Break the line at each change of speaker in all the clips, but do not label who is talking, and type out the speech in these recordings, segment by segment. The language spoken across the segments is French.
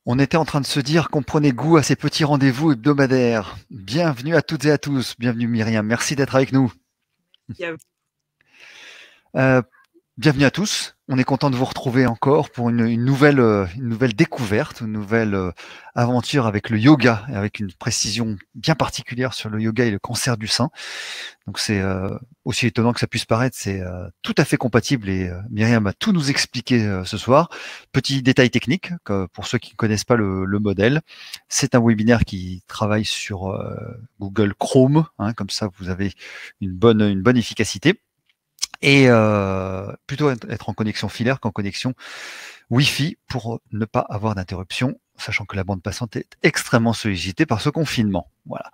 On était en train de se dire qu'on prenait goût à ces petits rendez-vous hebdomadaires. Bienvenue à toutes et à tous. Bienvenue Myriam. Merci d'être avec nous.
Il y a
Euh, Bienvenue à tous. On est content de vous retrouver encore pour une nouvelle découverte, une nouvelle aventure avec le yoga, et avec une précision bien particulière sur le yoga et le cancer du sein. Donc c'est aussi étonnant que ça puisse paraître, c'est tout à fait compatible et Myriam va tout nous expliquer ce soir. Petit détail technique, pour ceux qui ne connaissent pas le modèle, c'est un webinaire qui travaille sur Google Chrome, hein, comme ça vous avez une bonne efficacité. Et plutôt être en connexion filaire qu'en connexion Wi-Fi pour ne pas avoir d'interruption, sachant que la bande passante est extrêmement sollicitée par ce confinement. Voilà.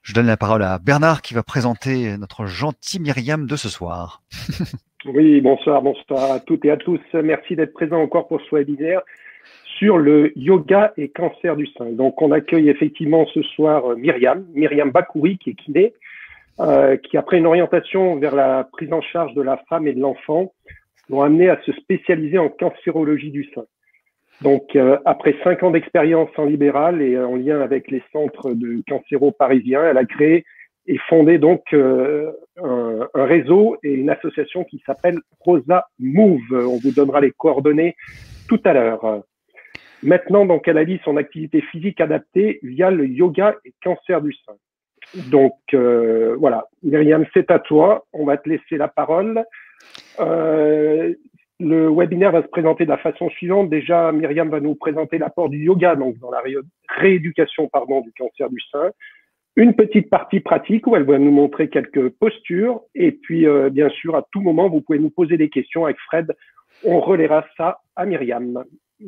Je donne la parole à Bernard qui va présenter notre gentille Myriam de ce soir.
Oui, bonsoir à toutes et à tous. Merci d'être présents encore pour ce webinaire sur le yoga et cancer du sein. Donc, on accueille effectivement ce soir Myriam Bakouri, qui est kiné, qui après une orientation vers la prise en charge de la femme et de l'enfant, l'ont amené à se spécialiser en cancérologie du sein. Donc, après 5 ans d'expérience en libéral et en lien avec les centres de cancéro parisiens, elle a créé et fondé donc un réseau et une association qui s'appelle Rosa Move. On vous donnera les coordonnées tout à l'heure. Maintenant, donc, elle allie son activité physique adaptée via le yoga et cancer du sein. Donc, voilà. Myriam, c'est à toi. On va te laisser la parole. Le webinaire va se présenter de la façon suivante. Déjà, Myriam va nous présenter l'apport du yoga donc dans la rééducation du cancer du sein. Une petite partie pratique où elle va nous montrer quelques postures. Et puis, bien sûr, à tout moment, vous pouvez nous poser des questions avec Fred. On relaiera ça à Myriam.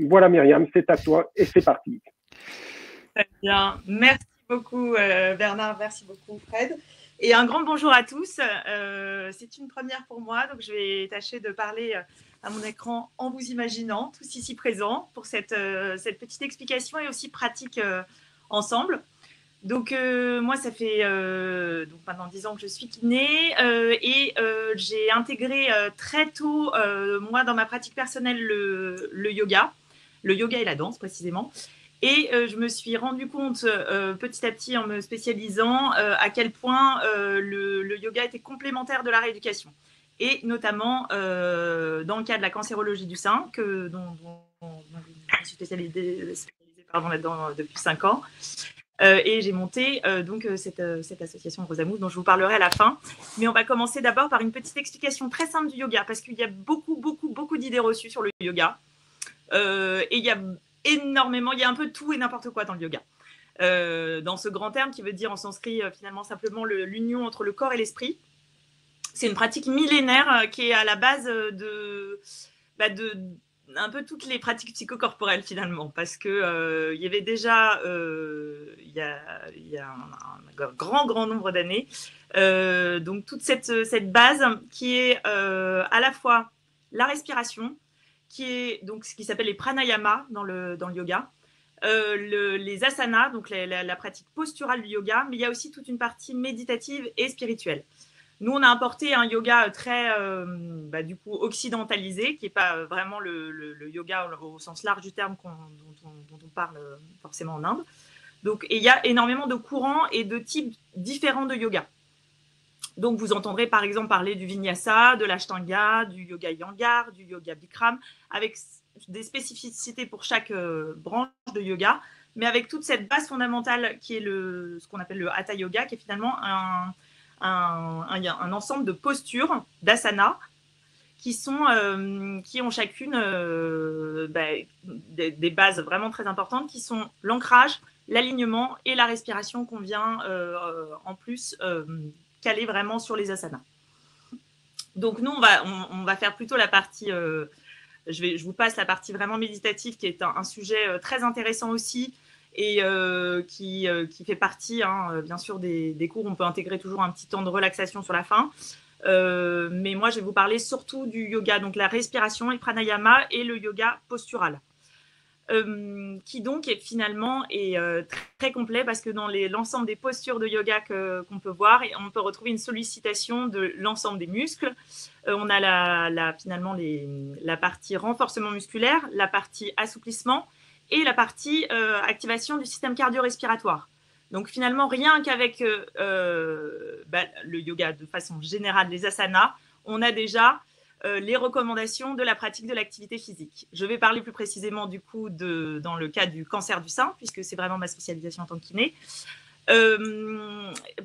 Voilà, Myriam, c'est à toi et c'est parti.
Très bien. Merci beaucoup, Bernard. Merci beaucoup, Fred. Et un grand bonjour à tous. C'est une première pour moi, donc je vais tâcher de parler à mon écran en vous imaginant, tous ici présents, pour cette petite explication et aussi pratique ensemble. Donc, moi, ça fait donc maintenant 10 ans que je suis kiné et j'ai intégré très tôt, moi, dans ma pratique personnelle, le yoga et la danse précisément. Et je me suis rendu compte petit à petit en me spécialisant à quel point le yoga était complémentaire de la rééducation. Et notamment dans le cas de la cancérologie du sein, dont je suis spécialisée là-dedans depuis 5 ans. Et j'ai monté cette association Rosa Move dont je vous parlerai à la fin. Mais on va commencer d'abord par une petite explication très simple du yoga, parce qu'il y a beaucoup d'idées reçues sur le yoga. Et il y a énormément, il y a un peu tout et n'importe quoi dans le yoga. Dans ce grand terme qui veut dire en sanskrit finalement simplement l'union entre le corps et l'esprit. C'est une pratique millénaire qui est à la base de un peu toutes les pratiques psychocorporelles finalement, parce que il y avait déjà il y a un grand nombre d'années donc toute cette base qui est à la fois la respiration, qui est donc ce qui s'appelle les pranayamas dans le yoga, les asanas, donc la pratique posturale du yoga, mais il y a aussi toute une partie méditative et spirituelle. Nous, on a importé un yoga très du coup occidentalisé, qui n'est pas vraiment le yoga au sens large du terme dont on parle forcément en Inde. Donc, et il y a énormément de courants et de types différents de yoga. Donc, vous entendrez par exemple parler du vinyasa, de l'ashtanga, du yoga iyengar, du yoga bikram, avec des spécificités pour chaque branche de yoga, mais avec toute cette base fondamentale qui est ce qu'on appelle le hatha yoga, qui est finalement un ensemble de postures, d'asana, qui ont chacune des bases vraiment très importantes, qui sont l'ancrage, l'alignement et la respiration qu'on vient en plus caler vraiment sur les asanas. Donc nous, on va faire plutôt la partie, je vous passe la partie vraiment méditative, qui est un sujet très intéressant aussi, et qui fait partie, bien sûr, des cours. On peut intégrer toujours un petit temps de relaxation sur la fin. Mais moi, je vais vous parler surtout du yoga, donc la respiration, le pranayama et le yoga postural. Qui donc finalement est très complet, parce que dans l'ensemble des postures de yoga qu'on peut voir, on peut retrouver une sollicitation de l'ensemble des muscles. On a finalement la partie renforcement musculaire, la partie assouplissement, et la partie activation du système cardio-respiratoire. Donc finalement, rien qu'avec le yoga de façon générale, les asanas, on a déjà les recommandations de la pratique de l'activité physique. Je vais parler plus précisément du coup dans le cas du cancer du sein, puisque c'est vraiment ma spécialisation en tant que kiné.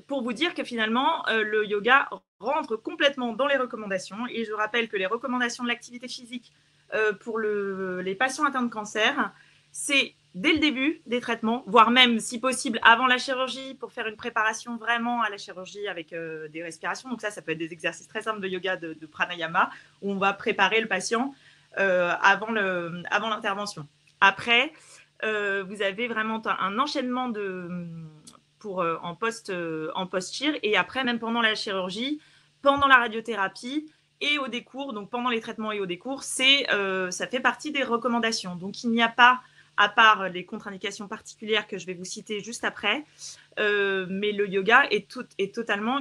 Pour vous dire que finalement, le yoga rentre complètement dans les recommandations. Et je rappelle que les recommandations de l'activité physique pour les patients atteints de cancer, c'est dès le début des traitements, voire même, si possible, avant la chirurgie, pour faire une préparation vraiment à la chirurgie avec des respirations. Donc ça peut être des exercices très simples de yoga, de pranayama, où on va préparer le patient avant l'intervention. Après, vous avez vraiment un enchaînement en post-chir, et après, même pendant la chirurgie, pendant la radiothérapie et au décours, donc pendant les traitements et au décours, ça fait partie des recommandations. Donc il n'y a pas, à part les contre-indications particulières que je vais vous citer juste après, mais le yoga est totalement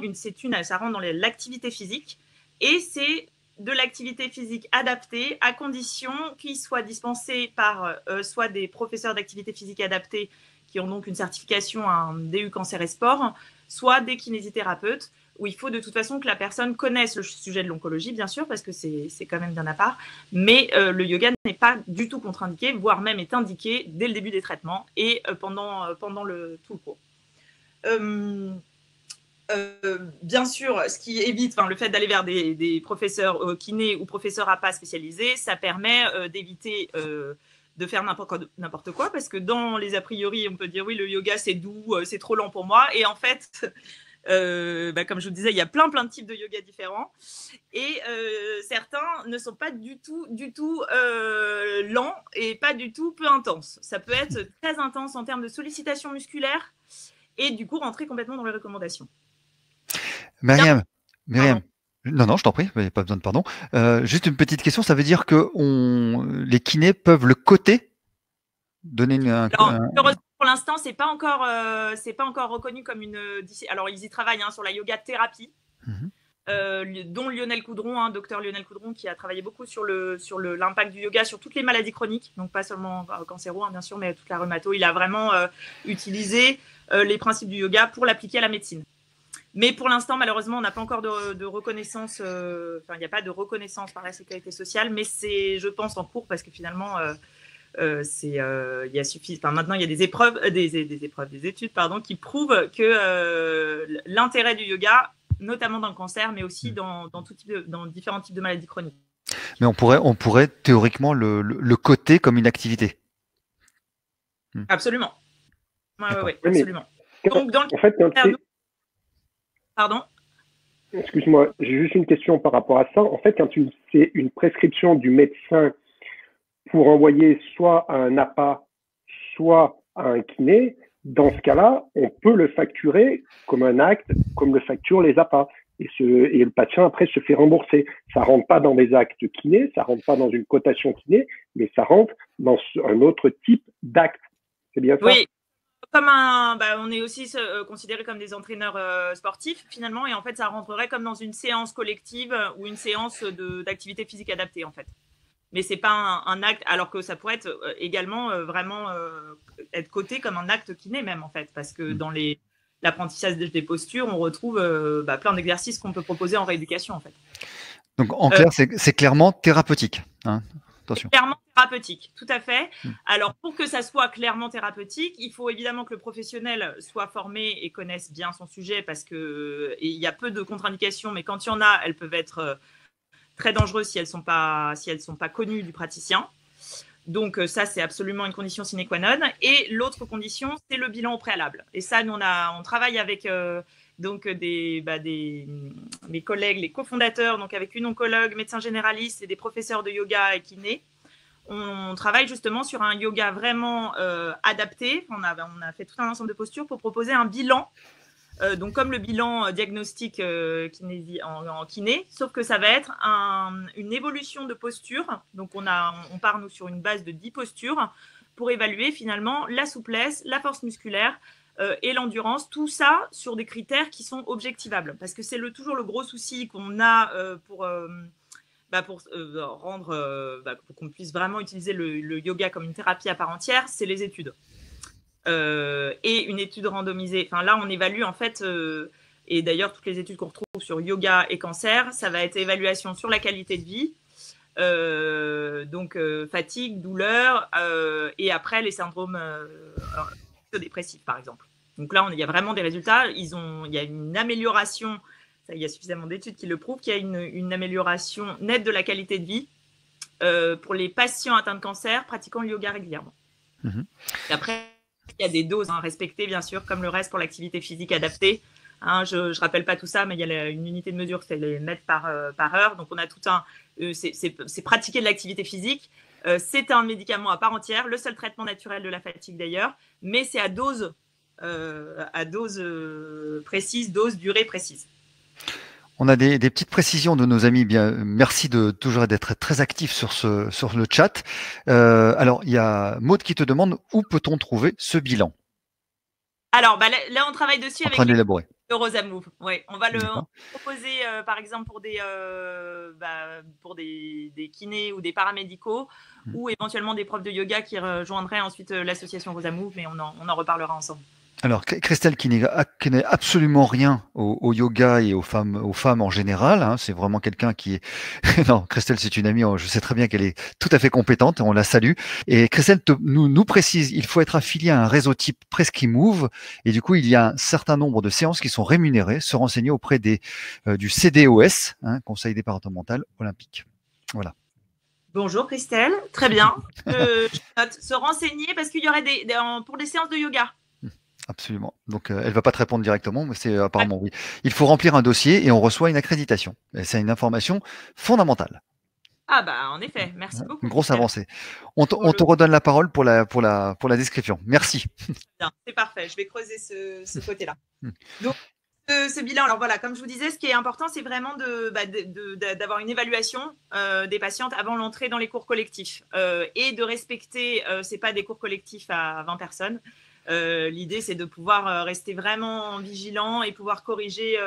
ça rentre dans l'activité physique, et c'est de l'activité physique adaptée à condition qu'il soit dispensé par soit des professeurs d'activité physique adaptée qui ont donc une certification à un DU cancer et sport, soit des kinésithérapeutes, où il faut de toute façon que la personne connaisse le sujet de l'oncologie, bien sûr, parce que c'est quand même bien à part, mais le yoga n'est pas du tout contre-indiqué, voire même est indiqué dès le début des traitements et pendant tout le cours. Bien sûr, ce qui évite, le fait d'aller vers des professeurs kinés ou professeurs APA spécialisés, ça permet d'éviter de faire n'importe quoi, parce que dans les a priori, on peut dire oui, le yoga c'est doux, c'est trop lent pour moi, et en fait, comme je vous disais, il y a plein de types de yoga différents, et certains ne sont pas du tout lents et pas du tout peu intenses. Ça peut être très intense en termes de sollicitation musculaire et du coup rentrer complètement dans les recommandations.
Myriam, non, je t'en prie, pas besoin de pardon. Juste une petite question, ça veut dire que les kinés peuvent le coter, donner
pour l'instant, c'est pas encore reconnu comme une. Alors ils y travaillent sur la yoga thérapie, dont Lionel Coudron, docteur Lionel Coudron, qui a travaillé beaucoup sur l'impact du yoga sur toutes les maladies chroniques, donc pas seulement cancéro, bien sûr, mais toute la rhumato. Il a vraiment utilisé les principes du yoga pour l'appliquer à la médecine. Mais pour l'instant, malheureusement, on n'a pas encore de reconnaissance. Il n'y a pas de reconnaissance par la sécurité sociale, mais c'est, je pense, en cours, parce que finalement, maintenant, il y a des études, qui prouvent que l'intérêt du yoga, notamment dans le cancer, mais aussi dans différents types de maladies chroniques.
Mais on pourrait théoriquement le coter comme une activité.
Absolument. Oui, absolument. Donc, dans le
cas,
Pardon?
Excuse-moi, j'ai juste une question par rapport à ça. En fait, quand c'est une prescription du médecin pour envoyer soit à un APA, soit à un kiné, dans ce cas-là, on peut le facturer comme un acte, comme le facturent les APA. Et le patient, après, se fait rembourser. Ça rentre pas dans des actes kiné, ça rentre pas dans une cotation kiné, mais ça rentre dans un autre type d'acte. C'est bien ça?
Oui. On est aussi considérés comme des entraîneurs sportifs finalement, et en fait ça rentrerait comme dans une séance collective ou une séance d'activité physique adaptée en fait. Mais c'est pas un acte, alors que ça pourrait être également vraiment être coté comme un acte kiné même en fait, parce que dans l'apprentissage des postures, on retrouve plein d'exercices qu'on peut proposer en rééducation en fait.
Donc en clair, c'est clairement thérapeutique. Attention.
Clairement thérapeutique, tout à fait. Alors, pour que ça soit clairement thérapeutique, il faut évidemment que le professionnel soit formé et connaisse bien son sujet, parce qu'il y a peu de contre-indications, mais quand il y en a, elles peuvent être très dangereuses si elles sont pas connues du praticien. Donc ça, c'est absolument une condition sine qua non. Et l'autre condition, c'est le bilan au préalable. Et ça, nous, on travaille avec mes collègues, les cofondateurs, donc avec une oncologue, médecin généraliste et des professeurs de yoga et kiné. On travaille justement sur un yoga vraiment adapté. On a fait tout un ensemble de postures pour proposer un bilan, donc comme le bilan diagnostic en kiné, sauf que ça va être une évolution de posture. Donc on part nous sur une base de 10 postures pour évaluer finalement la souplesse, la force musculaire, et l'endurance, tout ça sur des critères qui sont objectivables, parce que c'est toujours le gros souci qu'on a pour qu'on puisse vraiment utiliser le yoga comme une thérapie à part entière, c'est les études. Et une étude randomisée. Enfin, là, on évalue en fait, et d'ailleurs, toutes les études qu'on retrouve sur yoga et cancer, ça va être évaluation sur la qualité de vie, donc fatigue, douleur, et après les syndromes dépressifs, par exemple. Donc là, il y a vraiment des résultats. Il y a une amélioration. Il y a suffisamment d'études qui le prouvent qu'il y a une amélioration nette de la qualité de vie pour les patients atteints de cancer pratiquant le yoga régulièrement. Et après, il y a des doses respectées, bien sûr, comme le reste pour l'activité physique adaptée. Je ne rappelle pas tout ça, mais il y a une unité de mesure, c'est les mètres par heure. Donc, on a tout c'est pratiquer de l'activité physique. C'est un médicament à part entière, le seul traitement naturel de la fatigue d'ailleurs, mais c'est à dose précise, durée précise.
On a des petites précisions de nos amis. Bien, merci de toujours d'être très actif sur le chat. Alors, il y a Maud qui te demande où peut-on trouver ce bilan.
Alors, là, on travaille dessus avec
l'élaborer.
Le Rosa Move. Ouais, on va le proposer, par exemple, pour des kinés ou des paramédicaux, ou éventuellement des profs de yoga qui rejoindraient ensuite l'association Rosa Move, mais on en reparlera ensemble.
Alors, Christelle, qui n'est absolument rien au yoga et aux femmes en général, c'est vraiment quelqu'un qui est... Non, Christelle, c'est une amie, je sais très bien qu'elle est tout à fait compétente, on la salue. Et Christelle nous précise, il faut être affilié à un réseau type Presqu'Imove, et du coup, il y a un certain nombre de séances qui sont rémunérées, se renseigner auprès du CDOS, Conseil départemental olympique. Voilà.
Bonjour Christelle, très bien. Je note, se renseigner parce qu'il y aurait pour des séances de yoga.
Absolument. Donc, elle va pas te répondre directement, mais c'est apparemment oui. Il faut remplir un dossier et on reçoit une accréditation. Et c'est une information fondamentale.
Ah en effet, merci beaucoup.
Une grosse avancée. On te redonne la parole pour la description. Merci.
C'est parfait. Je vais creuser ce côté-là. Donc, ce bilan, alors voilà, comme je vous disais, ce qui est important, c'est vraiment d'avoir une évaluation des patientes avant l'entrée dans les cours collectifs et de respecter, c'est pas des cours collectifs à 20 personnes. L'idée, c'est de pouvoir rester vraiment vigilant et pouvoir corriger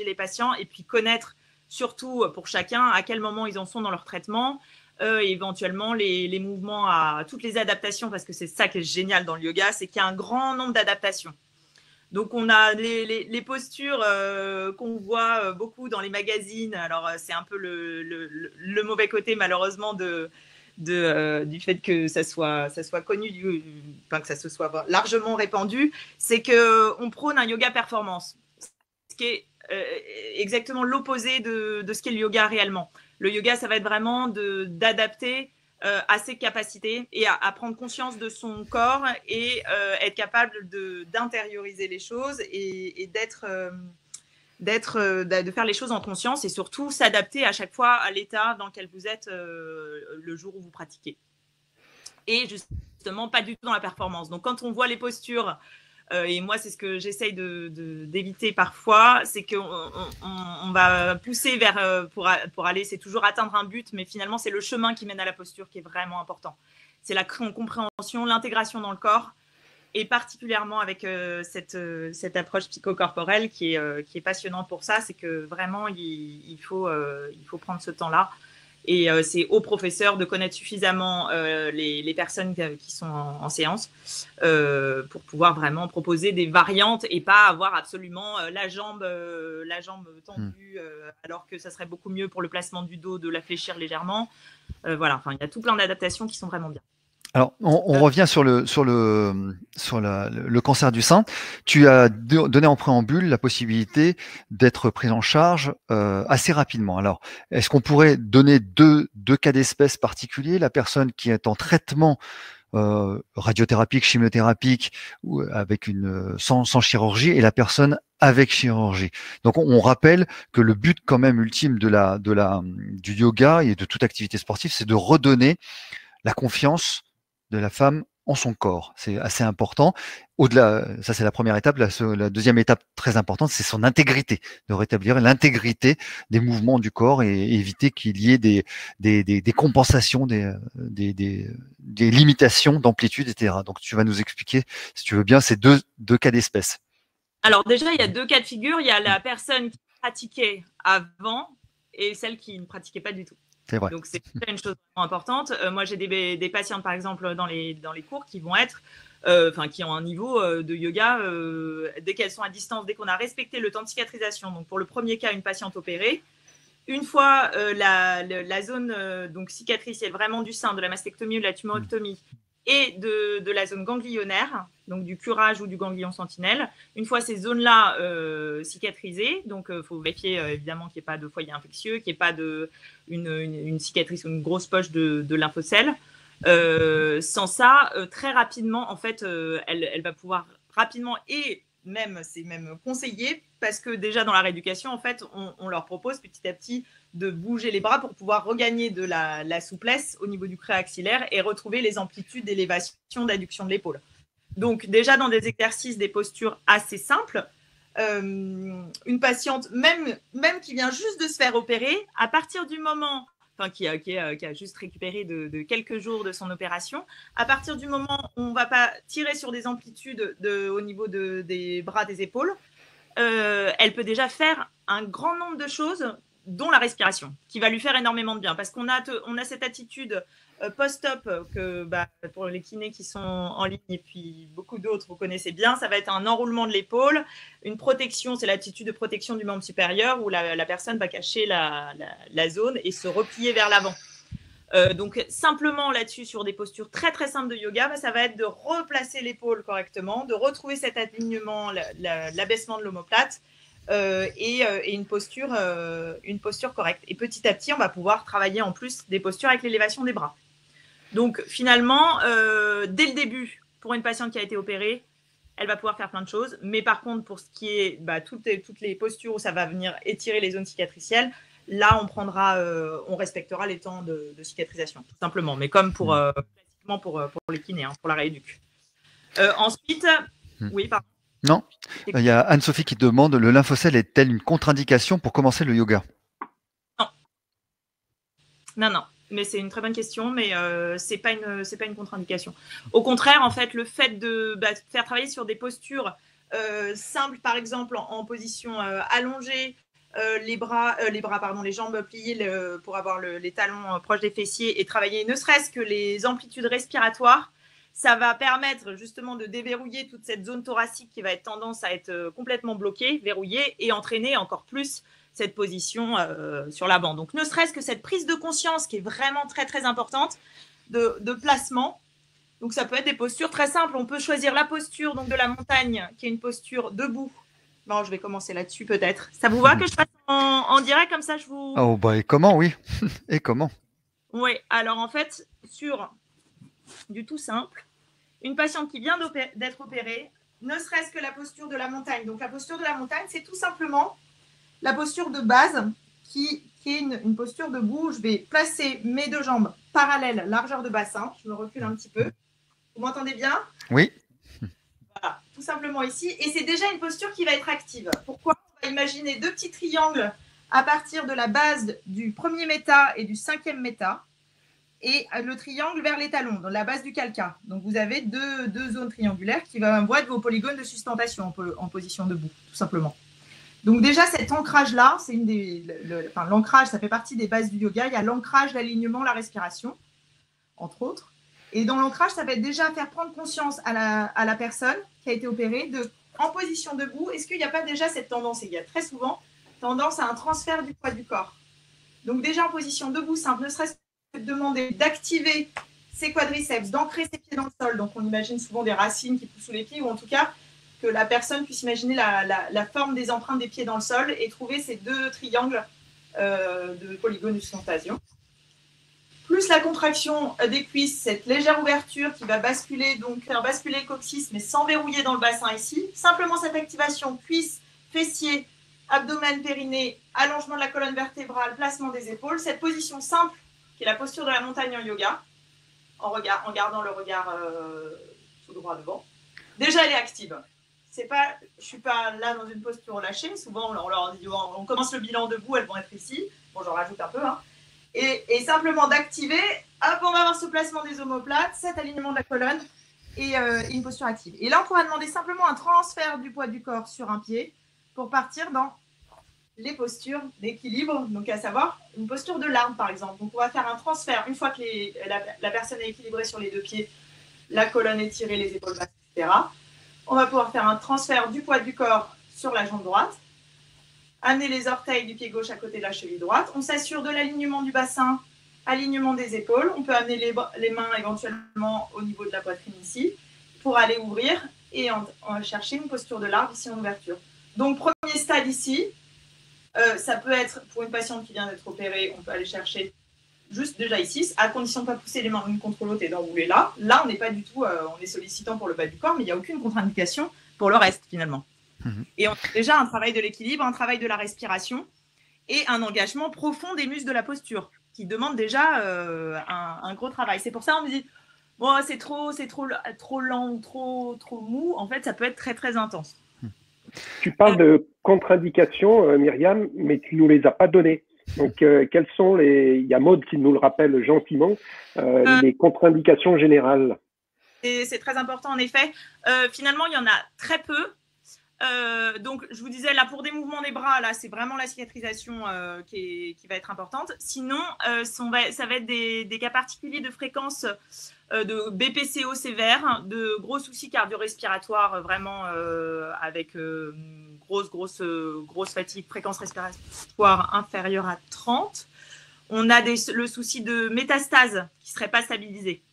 les patients et puis connaître surtout pour chacun à quel moment ils en sont dans leur traitement, éventuellement les mouvements toutes les adaptations, parce que c'est ça qui est génial dans le yoga, c'est qu'il y a un grand nombre d'adaptations. Donc, on a les postures qu'on voit beaucoup dans les magazines. Alors, c'est un peu le mauvais côté, malheureusement, du fait que ça soit connu, que ça se soit largement répandu, c'est qu'on prône un yoga performance, ce qui est exactement l'opposé de ce qu'est le yoga réellement. Le yoga, ça va être vraiment d'adapter à ses capacités et à prendre conscience de son corps et être capable d'intérioriser les choses et de faire les choses en conscience et surtout s'adapter à chaque fois à l'état dans lequel vous êtes le jour où vous pratiquez. Et justement, pas du tout dans la performance. Donc, quand on voit les postures, et moi, c'est ce que j'essaye d'éviter parfois, c'est qu'on va pousser pour aller, c'est toujours atteindre un but, mais finalement, c'est le chemin qui mène à la posture qui est vraiment important. C'est la compréhension, l'intégration dans le corps, et particulièrement avec cette approche psychocorporelle qui est passionnante pour ça, c'est que vraiment, il faut prendre ce temps-là. Et c'est aux professeurs de connaître suffisamment les personnes qui sont en séance pour pouvoir vraiment proposer des variantes et pas avoir absolument la jambe tendue alors que ça serait beaucoup mieux pour le placement du dos de la fléchir légèrement. Voilà, enfin, il y a tout plein d'adaptations qui sont vraiment bien.
Alors, on revient sur le cancer du sein. Tu as donné en préambule la possibilité d'être prise en charge assez rapidement. Alors, est-ce qu'on pourrait donner deux cas d'espèce particuliers? La personne qui est en traitement radiothérapique, chimiothérapique, ou avec sans chirurgie, et la personne avec chirurgie. Donc, on rappelle que le but quand même ultime du yoga et de toute activité sportive, c'est de redonner la confiance de la femme en son corps. C'est assez important. Au-delà, ça c'est la première étape. La deuxième étape très importante, c'est son intégrité, de rétablir l'intégrité des mouvements du corps et éviter qu'il y ait des compensations, des limitations d'amplitude, etc. Donc tu vas nous expliquer, si tu veux bien, ces deux cas d'espèce.
Alors déjà, il y a deux cas de figure. Il y a la personne qui pratiquait avant et celles qui ne pratiquaient pas du tout.
C'est vrai.
Donc, c'est une chose vraiment importante. Moi, j'ai des patientes, par exemple, dans les cours qui vont être, qui ont un niveau de yoga dès qu'elles sont à distance, dès qu'on a respecté le temps de cicatrisation. Donc, pour le premier cas, une patiente opérée, une fois la zone donc cicatricielle vraiment du sein, de la mastectomie ou de la tumorectomie et de la zone ganglionnaire, donc du curage ou du ganglion sentinelle, une fois ces zones-là cicatrisées, donc il faut vérifier évidemment qu'il n'y ait pas de foyer infectieux, qu'il n'y ait pas une cicatrice ou une grosse poche de lymphocèles. Sans ça, très rapidement, en fait, elle va pouvoir rapidement et c'est même conseillé parce que déjà dans la rééducation, en fait, on leur propose petit à petit de bouger les bras pour pouvoir regagner de la souplesse au niveau du creux axillaire et retrouver les amplitudes d'élévation, d'adduction de l'épaule. Donc déjà dans des exercices, des postures assez simples, une patiente, même qui vient juste de se faire opérer, à partir du moment qui a juste récupéré de quelques jours de son opération, à partir du moment où on ne va pas tirer sur des amplitudes au niveau des bras, des épaules, elle peut déjà faire un grand nombre de choses, dont la respiration, qui va lui faire énormément de bien. Parce qu'on a cette attitude post-op que pour les kinés qui sont en ligne et puis beaucoup d'autres, vous connaissez bien, ça va être un enroulement de l'épaule, une protection, c'est l'attitude de protection du membre supérieur où la personne va cacher la zone et se replier vers l'avant. Donc simplement là-dessus, sur des postures très très simples de yoga, ça va être de replacer l'épaule correctement, de retrouver cet alignement, l'abaissement de l'omoplate et une posture correcte. Et petit à petit, on va pouvoir travailler en plus des postures avec l'élévation des bras. Donc finalement, dès le début, pour une patiente qui a été opérée, elle va pouvoir faire plein de choses. Mais par contre, pour ce qui est toutes les postures où ça va venir étirer les zones cicatricielles, là, on respectera les temps de cicatrisation, tout simplement. Mais comme pour les kinés, pour la rééduque. Ensuite, oui, pardon.
Non, il y a Anne-Sophie qui demande, le lymphocèle est-elle une contre-indication pour commencer le yoga?
Non. Mais c'est une très bonne question, mais c'est pas une contre-indication. Au contraire, en fait, le fait de faire travailler sur des postures simples, par exemple en position allongée, les jambes pliées pour avoir les talons proches des fessiers et travailler ne serait-ce que les amplitudes respiratoires, ça va permettre justement de déverrouiller toute cette zone thoracique qui va être tendance à être complètement bloquée, verrouillée et entraîner encore plus cette position sur l'avant. Donc, ne serait-ce que cette prise de conscience qui est vraiment très, très importante de placement. Donc, ça peut être des postures très simples. On peut choisir la posture donc, de la montagne, qui est une posture debout. Bon, je vais commencer là-dessus peut-être. Ça vous va que je fasse en direct comme ça je vous...
Oh, et comment, oui. Et comment?
Oui, alors en fait, sur du tout simple, une patiente qui vient d'être opérée, ne serait-ce que la posture de la montagne. Donc, la posture de la montagne, c'est tout simplement la posture de base qui est une posture debout. Je vais placer mes deux jambes parallèles, largeur de bassin. Je me recule un petit peu. Vous m'entendez bien?
Oui.
Voilà, tout simplement ici. Et c'est déjà une posture qui va être active. Pourquoi? On va imaginer deux petits triangles à partir de la base du premier méta et du cinquième méta. Et le triangle vers les talons, dans la base du calca. Donc, vous avez deux zones triangulaires qui vont être vos polygones de sustentation en position debout, tout simplement. Donc, déjà, cet ancrage-là, c'est l'ancrage, ça fait partie des bases du yoga. Il y a l'ancrage, l'alignement, la respiration, entre autres. Et dans l'ancrage, ça va être déjà faire prendre conscience à la personne qui a été opérée en position debout. Est-ce qu'il n'y a pas déjà cette tendance? Et il y a très souvent tendance à un transfert du poids du corps. Donc, déjà en position debout, simple, ne serait-ce demander d'activer ses quadriceps, d'ancrer ses pieds dans le sol. Donc, on imagine souvent des racines qui poussent sous les pieds ou en tout cas que la personne puisse imaginer la forme des empreintes des pieds dans le sol et trouver ces deux triangles de polygones de sustentation. Plus la contraction des cuisses, cette légère ouverture qui va basculer, donc faire basculer le coccyx mais sans verrouiller dans le bassin ici. Simplement cette activation cuisses, fessiers, abdomen, périnée, allongement de la colonne vertébrale, placement des épaules. Cette position simple qui est la posture de la montagne en yoga, en gardant le regard tout droit devant. Déjà, elle est active. Je ne suis pas là dans une posture relâchée. Souvent, on leur dit, on commence le bilan debout, elles vont être ici. Bon, j'en rajoute un peu. Et simplement d'activer, hop, on va avoir ce placement des omoplates, cet alignement de la colonne et une posture active. Et là, on pourra demander simplement un transfert du poids du corps sur un pied pour partir dans les postures d'équilibre, donc à savoir une posture de l'arbre par exemple. Donc on va faire un transfert une fois que la personne est équilibrée sur les deux pieds, la colonne étirée, les épaules basses, etc. On va pouvoir faire un transfert du poids du corps sur la jambe droite, amener les orteils du pied gauche à côté de la cheville droite. On s'assure de l'alignement du bassin, alignement des épaules. On peut amener les mains éventuellement au niveau de la poitrine ici pour aller ouvrir et on va chercher une posture de l'arbre ici en ouverture. Donc premier stade ici, ça peut être pour une patiente qui vient d'être opérée, on peut aller chercher juste déjà ici, à condition de ne pas pousser les mains l'une contre l'autre et d'enrouler là. Là, on n'est pas du tout, on est sollicitant pour le bas du corps, mais il n'y a aucune contre-indication pour le reste finalement. Et on a déjà un travail de l'équilibre, un travail de la respiration et un engagement profond des muscles de la posture qui demande déjà un gros travail. C'est pour ça qu'on me dit, bon, c'est trop lent, trop mou. En fait, ça peut être très, très intense.
Tu parles de contre-indications, Myriam, mais tu ne nous les as pas données. Donc, quelles sont il y a Maud qui nous le rappelle gentiment, les contre-indications générales.
C'est très important, en effet. Finalement, il y en a très peu. Donc, je vous disais, là, pour des mouvements des bras, là, c'est vraiment la cicatrisation qui va être importante. Sinon, ça va être des cas particuliers de fréquence de BPCO sévère, de gros soucis cardio-respiratoires, vraiment avec grosse fatigue, fréquence respiratoire inférieure à 30. On a le souci de métastase qui ne serait pas stabilisé.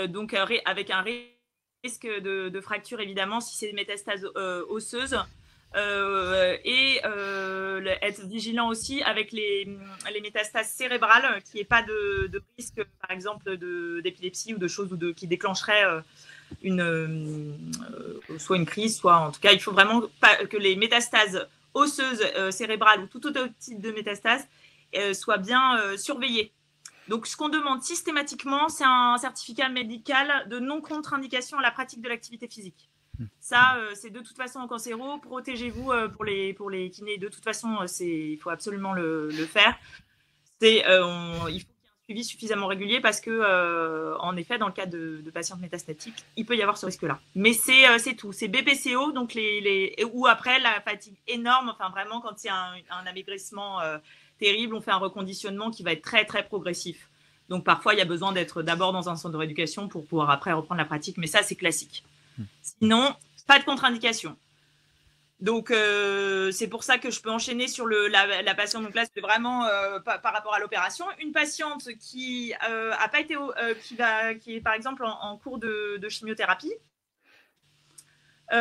Donc, avec un risque de fracture, évidemment, si c'est des métastases osseuses. Être vigilant aussi avec les métastases cérébrales, qu'il n'y ait pas de risque, par exemple, d'épilepsie ou de choses qui déclencheraient soit une crise, soit en tout cas, il faut vraiment pas que les métastases osseuses, cérébrales ou tout autre type de métastases soient bien surveillées. Donc, ce qu'on demande systématiquement, c'est un certificat médical de non-contre-indication à la pratique de l'activité physique. Ça, c'est de toute façon en cancéro. Protégez-vous pour les kinés. De toute façon, il faut absolument le faire. Il faut qu'il y ait un suivi suffisamment régulier parce que, en effet, dans le cas de patientes métastatiques, il peut y avoir ce risque-là. Mais c'est tout. C'est BPCO, donc ou après la fatigue énorme. Enfin, vraiment, quand il y a un amaigrissement terrible, on fait un reconditionnement qui va être très, très progressif. Donc, parfois, il y a besoin d'être d'abord dans un centre de rééducation pour pouvoir après reprendre la pratique. Mais ça, c'est classique. Sinon, pas de contre-indication. Donc, c'est pour ça que je peux enchaîner sur la patiente. Donc là, c'est vraiment par rapport à l'opération. Une patiente qui a pas été, qui est par exemple en cours de chimiothérapie, à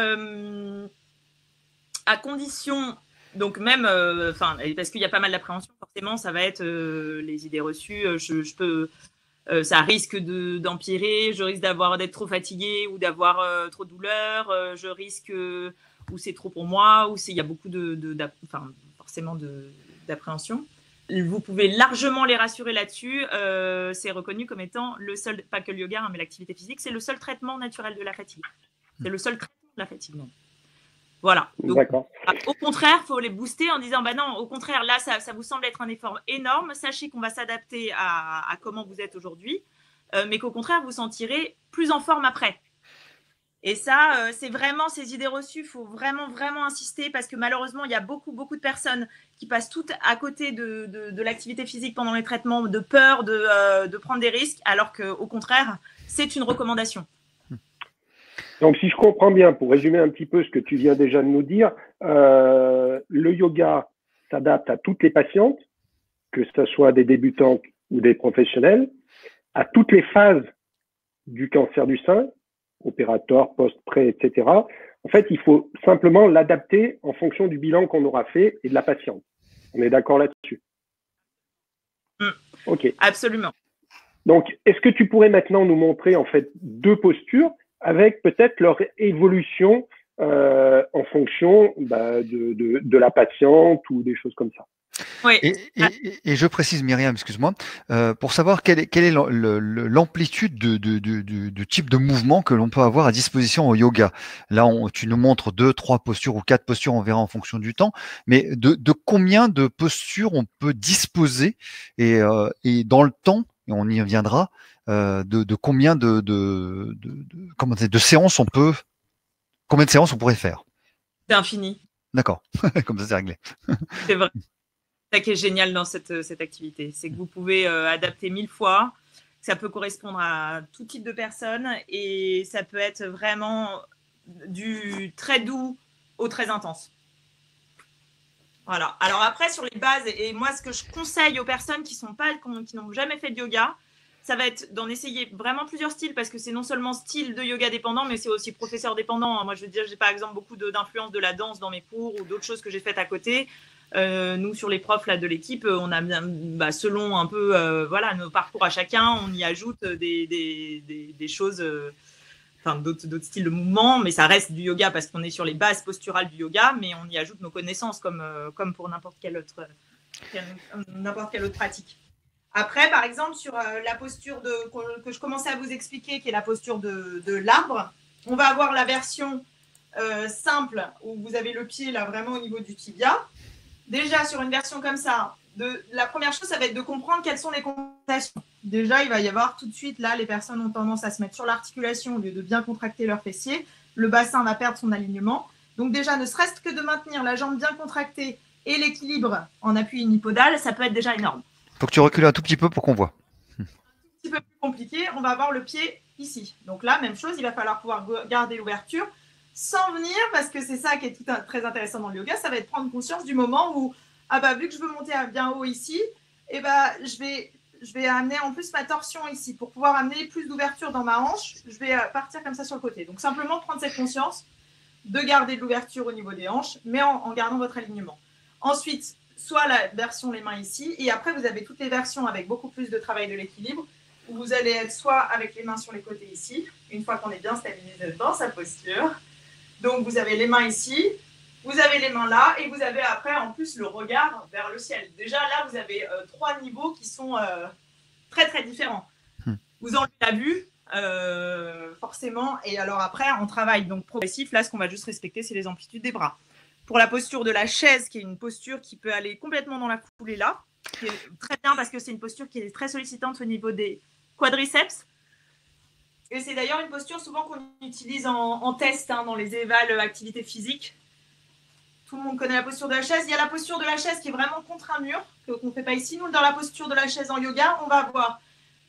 condition, donc même, parce qu'il y a pas mal d'appréhension, forcément, ça va être les idées reçues. Ça risque d'empirer, je risque d'être trop fatiguée ou d'avoir trop de douleur, je risque ou c'est trop pour moi, ou il y a beaucoup forcément d'appréhension. Vous pouvez largement les rassurer là-dessus. C'est reconnu comme étant le seul, pas que le yoga, hein, mais l'activité physique, c'est le seul traitement naturel de la fatigue. C'est le seul traitement de la fatigue. Non. Voilà. Donc, au contraire, il faut les booster en disant bah non, au contraire, là, ça vous semble être un effort énorme. Sachez qu'on va s'adapter à comment vous êtes aujourd'hui, mais qu'au contraire, vous vous sentirez plus en forme après. Et ça, c'est vraiment ces idées reçues. Il faut vraiment, vraiment insister parce que malheureusement, il y a beaucoup, beaucoup de personnes qui passent toutes à côté de l'activité physique pendant les traitements, de peur de prendre des risques, alors qu'au contraire, c'est une recommandation.
Donc, si je comprends bien, pour résumer un petit peu ce que tu viens déjà de nous dire, le yoga s'adapte à toutes les patientes, que ce soit des débutantes ou des professionnels, à toutes les phases du cancer du sein, opératoire, post-pré, etc. En fait, il faut simplement l'adapter en fonction du bilan qu'on aura fait et de la patiente. On est d'accord là-dessus? Ok.
Absolument.
Donc, est-ce que tu pourrais maintenant nous montrer en fait 2 postures avec peut-être leur évolution en fonction de la patiente ou des choses comme ça.
Oui.
Et je précise, Myriam, excuse-moi, pour savoir quelle est l'amplitude du type de mouvement que l'on peut avoir à disposition au yoga. Là, tu nous montres 2, 3 postures ou 4 postures, on verra en fonction du temps, mais de combien de postures on peut disposer et dans le temps, et on y reviendra, de combien de séances combien de séances on pourrait faire?
C'est infini.
D'accord, comme ça c'est réglé.
C'est vrai. C'est ça qui est génial dans cette activité. C'est que vous pouvez adapter 1000 fois. Ça peut correspondre à tout type de personnes et ça peut être vraiment du très doux au très intense. Voilà. Alors après, sur les bases, et moi, ce que je conseille aux personnes qui n'ont jamais fait de yoga, ça va être d'en essayer vraiment plusieurs styles parce que c'est non seulement style de yoga dépendant, mais c'est aussi professeur dépendant. Moi, je veux dire, j'ai par exemple beaucoup d'influence de la danse dans mes cours ou d'autres choses que j'ai faites à côté. Nous, sur les profs là, de l'équipe, on a selon un peu voilà, nos parcours à chacun, on y ajoute des choses, d'autres styles de mouvement, mais ça reste du yoga parce qu'on est sur les bases posturales du yoga, mais on y ajoute nos connaissances comme pour n'importe quelle autre pratique. Après, par exemple, sur la posture que je commençais à vous expliquer, qui est la posture de l'arbre, on va avoir la version simple où vous avez le pied là vraiment au niveau du tibia. Déjà, sur une version comme ça, la première chose, ça va être de comprendre quelles sont les contractions. Déjà, il va y avoir tout de suite, là, les personnes ont tendance à se mettre sur l'articulation au lieu de bien contracter leurs fessiers. Le bassin va perdre son alignement. Donc déjà, ne serait-ce que de maintenir la jambe bien contractée et l'équilibre en appui unipodal, ça peut être déjà énorme.
Il faut que tu recules un tout petit peu pour qu'on voit.
Un petit peu plus compliqué, on va avoir le pied ici. Donc là, même chose, il va falloir pouvoir garder l'ouverture sans venir, parce que c'est ça qui est très intéressant dans le yoga, ça va être prendre conscience du moment où, vu que je veux monter bien haut ici, je vais amener en plus ma torsion ici. Pour pouvoir amener plus d'ouverture dans ma hanche, je vais partir comme ça sur le côté. Donc simplement prendre cette conscience de garder de l'ouverture au niveau des hanches, mais en gardant votre alignement. Ensuite, soit la version les mains ici, et après vous avez toutes les versions avec beaucoup plus de travail de l'équilibre, où vous allez être soit avec les mains sur les côtés ici, une fois qu'on est bien stabilisé dans sa posture. Donc, vous avez les mains ici, vous avez les mains là, et vous avez après, en plus, le regard vers le ciel. Déjà, là, vous avez 3 niveaux qui sont très, très différents. Vous enlevez la vue, forcément, et alors après, on travaille donc progressif. Là, ce qu'on va juste respecter, c'est les amplitudes des bras. Pour la posture de la chaise, qui est une posture qui peut aller complètement dans la foulée là, qui est très bien parce que c'est une posture qui est très sollicitante au niveau des quadriceps. Et c'est d'ailleurs une posture souvent qu'on utilise en test dans les évals activités physiques. Tout le monde connaît la posture de la chaise. Il y a la posture de la chaise qui est vraiment contre un mur, qu'on ne fait pas ici. Nous, dans la posture de la chaise en yoga, on va avoir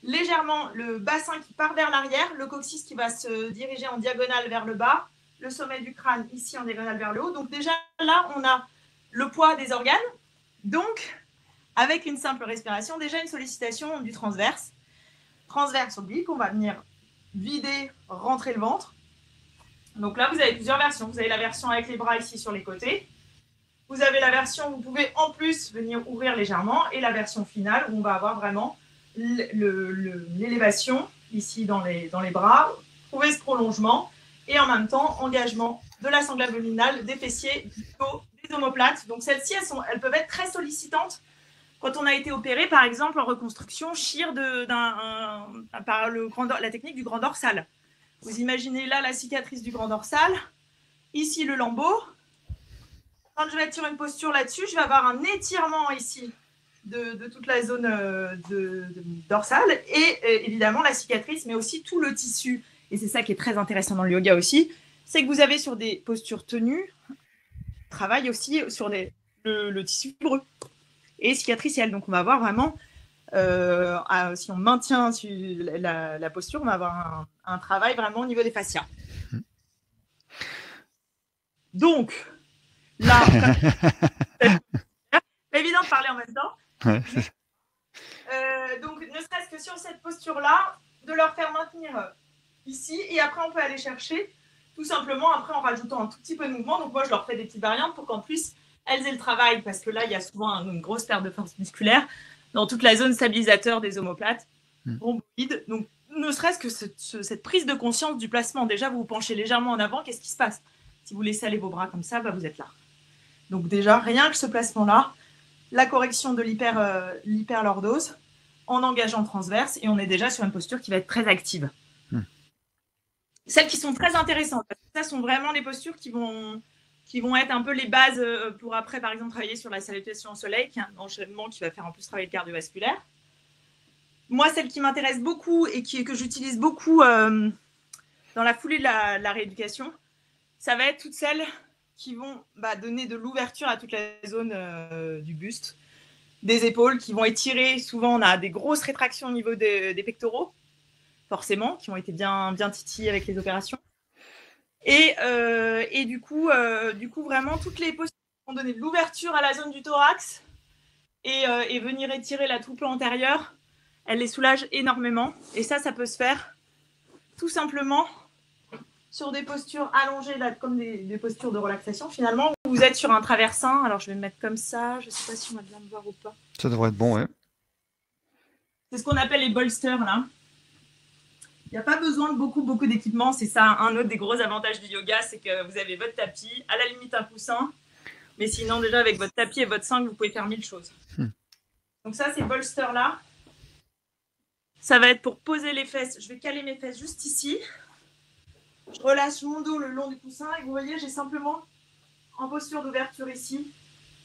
légèrement le bassin qui part vers l'arrière, le coccyx qui va se diriger en diagonale vers le bas, le sommet du crâne ici en diagonale vers le haut. Donc déjà, là, on a le poids des organes. Donc, avec une simple respiration, déjà une sollicitation du transverse. Transverse oblique, on va venir vider, rentrer le ventre. Donc là, vous avez plusieurs versions. Vous avez la version avec les bras ici sur les côtés. Vous avez la version où vous pouvez en plus venir ouvrir légèrement. Et la version finale où on va avoir vraiment l'élévation ici dans les bras. Trouver ce prolongement. Et en même temps, engagement de la sangle abdominale, des fessiers, du dos, des omoplates. Donc celles-ci, elles peuvent être très sollicitantes. Quand on a été opéré, par exemple, en reconstruction, chir par la technique du grand dorsal. Vous imaginez là la cicatrice du grand dorsal, ici le lambeau. Quand je vais être sur une posture là-dessus, je vais avoir un étirement ici de toute la zone dorsale et évidemment la cicatrice, mais aussi tout le tissu. Et c'est ça qui est très intéressant dans le yoga aussi, c'est que vous avez sur des postures tenues, travail aussi sur le tissu fibreux et cicatriciel. Donc, on va avoir vraiment, si on maintient la posture, on va avoir un travail vraiment au niveau des fascias. Donc, là, c'est évident de parler en même temps. Ouais. Donc, ne serait-ce que sur cette posture-là, de leur faire maintenir ici, et après, on peut aller chercher, tout simplement, après, en rajoutant un tout petit peu de mouvement. Donc, moi, je leur fais des petites variantes pour qu'en plus, elles aient le travail, parce que là, il y a souvent une grosse perte de force musculaire dans toute la zone stabilisateur des omoplates, rhomboïdes. Donc, ne serait-ce que cette prise de conscience du placement. Déjà, vous vous penchez légèrement en avant, qu'est-ce qui se passe? Si vous laissez aller vos bras comme ça, vous êtes là. Donc déjà, rien que ce placement-là, la correction de l'hyperlordose en engageant transverse, et on est déjà sur une posture qui va être très active. Celles qui sont très intéressantes, parce que ça sont vraiment les postures qui vont être un peu les bases pour après, par exemple, travailler sur la salutation au soleil, qui est un enchaînement qui va faire en plus travailler le cardiovasculaire. Moi, celle qui m'intéresse beaucoup et que j'utilise beaucoup dans la foulée de la rééducation, ça va être toutes celles qui vont donner de l'ouverture à toute la zone du buste, des épaules, qui vont étirer. Souvent, on a des grosses rétractions au niveau des pectoraux, forcément, qui ont été bien titillés avec les opérations. Et du coup, vraiment, toutes les postures vont donner de l'ouverture à la zone du thorax et venir étirer la toupie antérieure. Elle les soulage énormément. Et ça peut se faire tout simplement sur des postures allongées, là, comme des postures de relaxation, finalement. Vous êtes sur un traversin. Alors, je vais me mettre comme ça. Je ne sais pas si on va bien me voir ou pas.
Ça devrait être bon, oui.
C'est ce qu'on appelle les bolsters, là. Il n'y a pas besoin de beaucoup d'équipement. C'est ça, un autre des gros avantages du yoga, c'est que vous avez votre tapis, à la limite un coussin. Mais sinon, déjà, avec votre tapis et votre cingle, vous pouvez faire 1000 choses. Donc ça, ces bolsters-là, ça va être pour poser les fesses. Je vais caler mes fesses juste ici. Je relâche mon dos le long du coussin. Et vous voyez, j'ai simplement, en posture d'ouverture ici,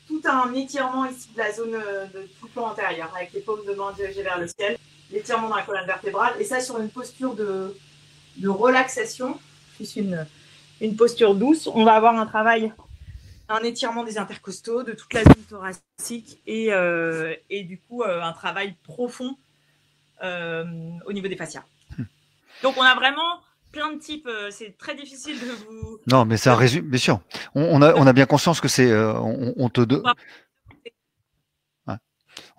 tout un étirement ici de la zone de tout le plan antérieur, avec les paumes de main dirigées vers le ciel, l'étirement dans la colonne vertébrale. Et ça, sur une posture de relaxation, plus une posture douce, on va avoir un étirement des intercostaux, de toute la zone thoracique et du coup, un travail profond au niveau des fascias. Donc, on a vraiment plein de types. C'est très difficile de vous...
Non, mais c'est un résumé, bien sûr. On a bien conscience que c'est...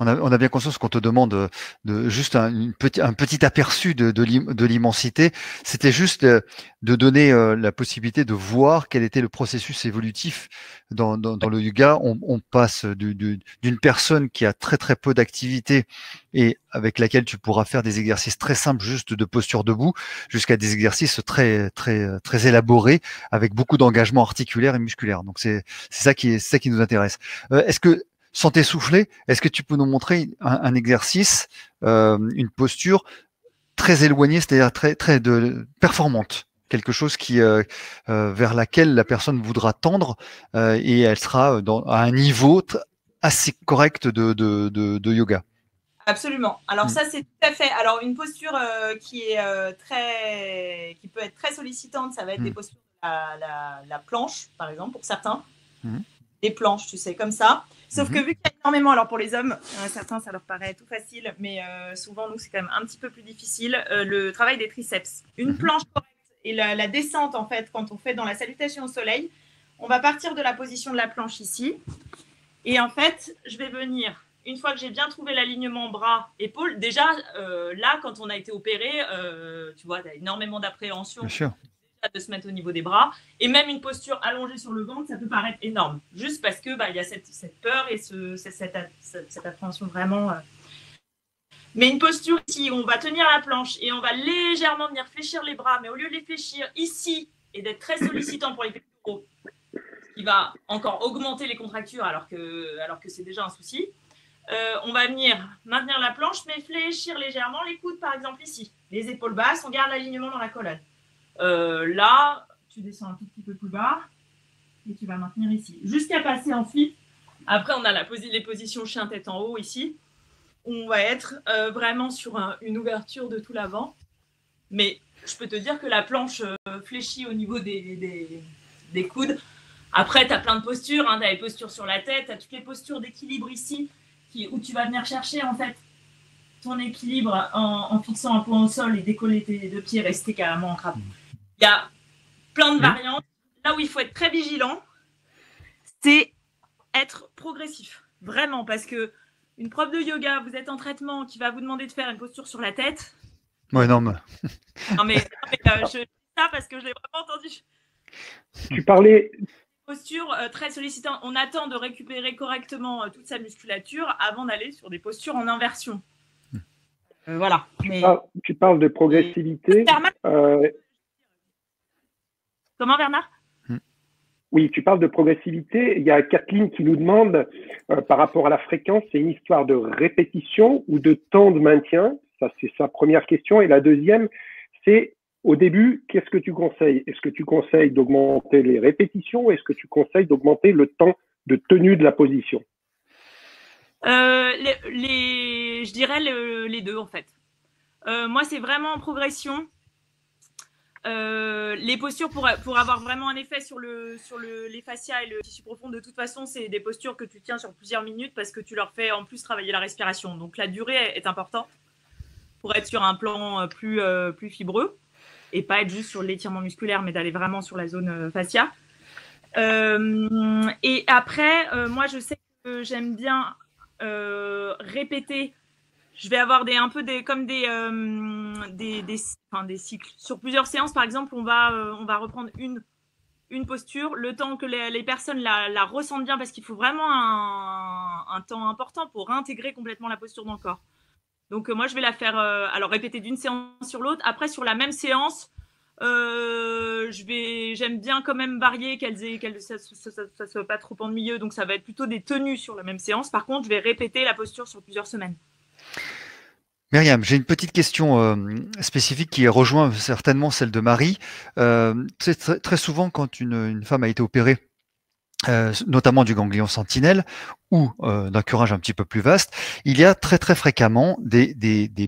On a bien conscience qu'on te demande de juste un petit aperçu de l'immensité. C'était juste de donner la possibilité de voir quel était le processus évolutif dans le yoga. On passe d'une personne qui a très peu d'activité et avec laquelle tu pourras faire des exercices très simples juste de posture debout jusqu'à des exercices très élaborés avec beaucoup d'engagement articulaire et musculaire. Donc c'est ça qui nous intéresse. Est-ce que sans t'essouffler, est-ce que tu peux nous montrer un exercice, une posture très éloignée, c'est-à-dire très performante, quelque chose qui vers laquelle la personne voudra tendre et elle sera à un niveau assez correct de yoga.
Absolument. Alors ça, c'est tout à fait. Alors une posture qui peut être très sollicitante, ça va être des postures de la planche, par exemple, pour certains. Des planches, tu sais, comme ça. Sauf que vu qu'il y a énormément, alors pour les hommes, certains, ça leur paraît tout facile, mais souvent, nous, c'est quand même un petit peu plus difficile, le travail des triceps. Une planche correcte et la descente, en fait, quand on fait dans la salutation au soleil, on va partir de la position de la planche ici. Et en fait, je vais venir, une fois que j'ai bien trouvé l'alignement bras-épaules, déjà, là, quand on a été opéré, tu vois, tu as énormément d'appréhension. Bien sûr. De se mettre au niveau des bras, et même une posture allongée sur le ventre, ça peut paraître énorme, juste parce que il y a cette peur et cette appréhension vraiment. Mais une posture ici, on va tenir la planche et on va légèrement venir fléchir les bras, mais au lieu de les fléchir ici et d'être très sollicitant pour les pectoraux, qui va encore augmenter les contractures alors que c'est déjà un souci, on va venir maintenir la planche, mais fléchir légèrement les coudes, par exemple ici, les épaules basses, on garde l'alignement dans la colonne. Là, tu descends un tout petit peu plus bas et tu vas maintenir ici. Jusqu'à passer ensuite, après on a les positions chien tête en haut ici. On va être vraiment sur une ouverture de tout l'avant. Mais je peux te dire que la planche fléchit au niveau des coudes. Après, tu as plein de postures. Tu as les postures sur la tête, tu as toutes les postures d'équilibre ici où tu vas venir chercher en fait ton équilibre en fixant un point au sol et décoller tes deux pieds, rester carrément en crabe. Il y a plein de variantes. Là où il faut être très vigilant, c'est être progressif. Vraiment, parce que une prof de yoga, vous êtes en traitement, qui va vous demander de faire une posture sur la tête.
Ouais, non, mais
je dis ça parce que je l'ai vraiment entendu.
Tu parlais...
Posture très sollicitante. On attend de récupérer correctement toute sa musculature avant d'aller sur des postures en inversion. Voilà.
Tu parles de progressivité.
Comment, Bernard?
Oui, tu parles de progressivité. Il y a Kathleen qui nous demande, par rapport à la fréquence, c'est une histoire de répétition ou de temps de maintien? Ça, c'est sa première question. Et la deuxième, c'est au début, qu'est-ce que tu conseilles? Est-ce que tu conseilles d'augmenter les répétitions ou est-ce que tu conseilles d'augmenter le temps de tenue de la position?
Je dirais les deux, en fait. Moi, c'est vraiment en progression. Les postures pour avoir vraiment un effet sur les fascias et le tissu profond, de toute façon, c'est des postures que tu tiens sur plusieurs minutes parce que tu leur fais en plus travailler la respiration. Donc la durée est importante pour être sur un plan plus fibreux et pas être juste sur l'étirement musculaire, mais d'aller vraiment sur la zone fascia. Et après, moi, je sais que j'aime bien répéter. Je vais avoir comme des cycles. Sur plusieurs séances, par exemple, on va reprendre une posture, le temps que les personnes la ressentent bien, parce qu'il faut vraiment un temps important pour réintégrer complètement la posture dans le corps. Donc, moi, je vais la faire alors répéter d'une séance sur l'autre. Après, sur la même séance, j'aime bien quand même varier, ça soit pas trop ennuyeux. Donc, ça va être plutôt des tenues sur la même séance. Par contre, je vais répéter la posture sur plusieurs semaines.
Myriam, j'ai une petite question spécifique qui rejoint certainement celle de Marie. Très souvent, quand une femme a été opérée, notamment du ganglion sentinelle ou d'un curage un petit peu plus vaste, il y a très très fréquemment des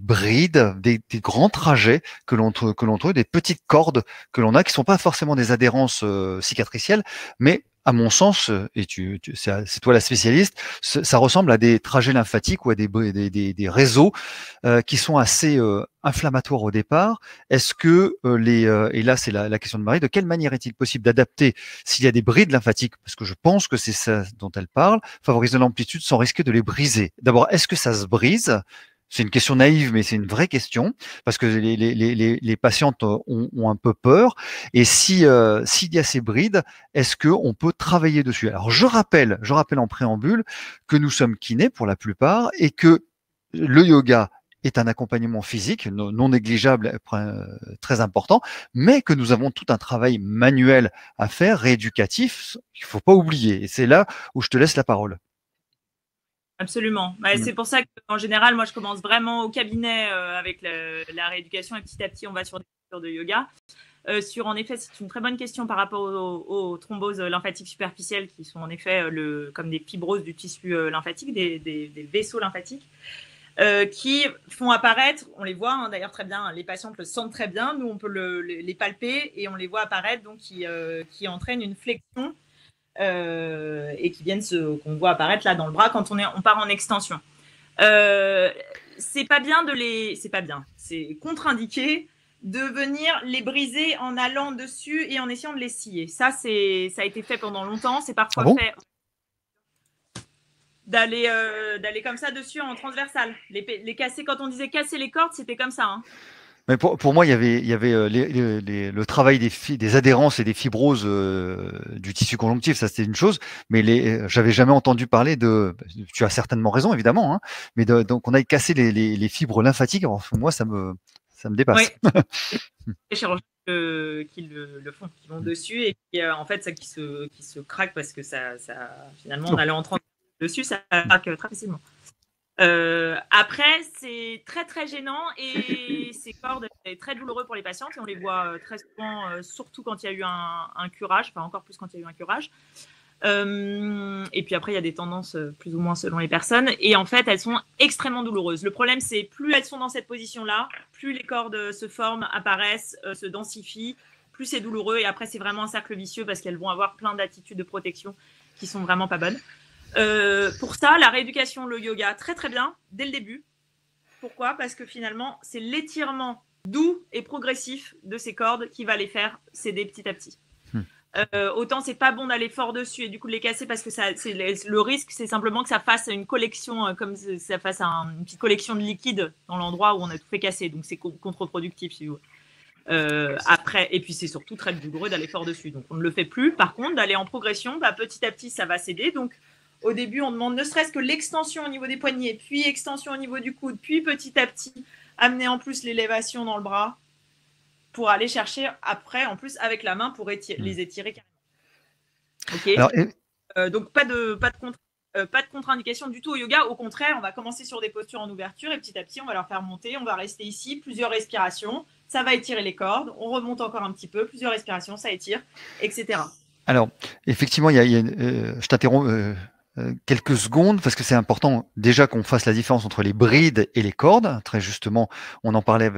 brides, des grands trajets que l'on trouve, des petites cordes que l'on a, qui sont pas forcément des adhérences cicatricielles, mais à mon sens, et c'est toi la spécialiste, ça ressemble à des trajets lymphatiques ou à des réseaux qui sont assez inflammatoires au départ. Est-ce que et là c'est la question de Marie, de quelle manière est-il possible d'adapter s'il y a des brides lymphatiques, parce que je pense que c'est ça dont elle parle, favoriser l'amplitude sans risquer de les briser. D'abord, est-ce que ça se brise? C'est une question naïve, mais c'est une vraie question, parce que les patientes ont un peu peur. Et s'il y a ces brides, est-ce qu'on peut travailler dessus? Alors, je rappelle en préambule que nous sommes kinés pour la plupart, et que le yoga est un accompagnement physique non négligeable, très important, mais que nous avons tout un travail manuel à faire, rééducatif, qu'il ne faut pas oublier. Et c'est là où je te laisse la parole.
Absolument. C'est pour ça qu'en général, moi, je commence vraiment au cabinet avec la rééducation, et petit à petit, on va sur des postures de yoga. En effet, c'est une très bonne question par rapport aux thromboses lymphatiques superficielles, qui sont en effet comme des fibroses du tissu lymphatique, des vaisseaux lymphatiques, qui font apparaître, on les voit d'ailleurs très bien, les patientes le sentent très bien, nous on peut les palper et on les voit apparaître, donc qui entraînent une flexion et qui viennent qu'on voit apparaître là dans le bras quand on part en extension. C'est pas bien c'est contre-indiqué de venir les briser en allant dessus et en essayant de les scier. Ça a été fait pendant longtemps, c'est parfois fait d'aller comme ça dessus en transversal. Les casser, quand on disait casser les cordes, c'était comme ça. Hein.
Mais pour moi, il y avait le travail des adhérences et des fibroses du tissu conjonctif, ça c'était une chose, mais j'avais jamais entendu parler tu as certainement raison évidemment, hein, mais donc on a cassé les fibres lymphatiques. Alors moi, ça me dépasse.
Oui. Les chirurgiens qui le font, qui vont dessus et qui, en fait, ça qui se craque parce que ça finalement, en allant en dessus, ça craque très facilement. Après, c'est très très gênant et ces cordes sont très douloureux pour les patientes et on les voit très souvent, surtout quand il y a eu un curage, enfin encore plus quand il y a eu un curage. Et puis après, il y a des tendances plus ou moins selon les personnes et en fait, elles sont extrêmement douloureuses. Le problème, c'est plus elles sont dans cette position-là, plus les cordes se forment, apparaissent, se densifient, plus c'est douloureux et après, c'est vraiment un cercle vicieux parce qu'elles vont avoir plein d'attitudes de protection qui sont vraiment pas bonnes. Pour ça, la rééducation, le yoga, très très bien, dès le début. Pourquoi? Parce que finalement, c'est l'étirement doux et progressif de ces cordes qui va les faire céder petit à petit. Autant c'est pas bon d'aller fort dessus et du coup de les casser parce que le risque, c'est simplement que ça fasse une collection, comme ça fasse une petite collection de liquide dans l'endroit où on a tout fait casser. Donc c'est contre-productif, si vous voulez. Après, et puis c'est surtout très douloureux d'aller fort dessus. Donc on ne le fait plus. Par contre, d'aller en progression, petit à petit, ça va céder. Donc au début, on demande ne serait-ce que l'extension au niveau des poignets, puis extension au niveau du coude, puis petit à petit, amener en plus l'élévation dans le bras pour aller chercher après, en plus, avec la main pour les étirer carrément. Okay. Alors, donc, pas de contre-indication du tout au yoga. Au contraire, on va commencer sur des postures en ouverture et petit à petit, on va leur faire monter. On va rester ici, plusieurs respirations. Ça va étirer les cordes. On remonte encore un petit peu, plusieurs respirations, ça étire, etc.
Alors, effectivement, je t'interromps. quelques secondes, parce que c'est important déjà qu'on fasse la différence entre les brides et les cordes. Très justement, on en parlait,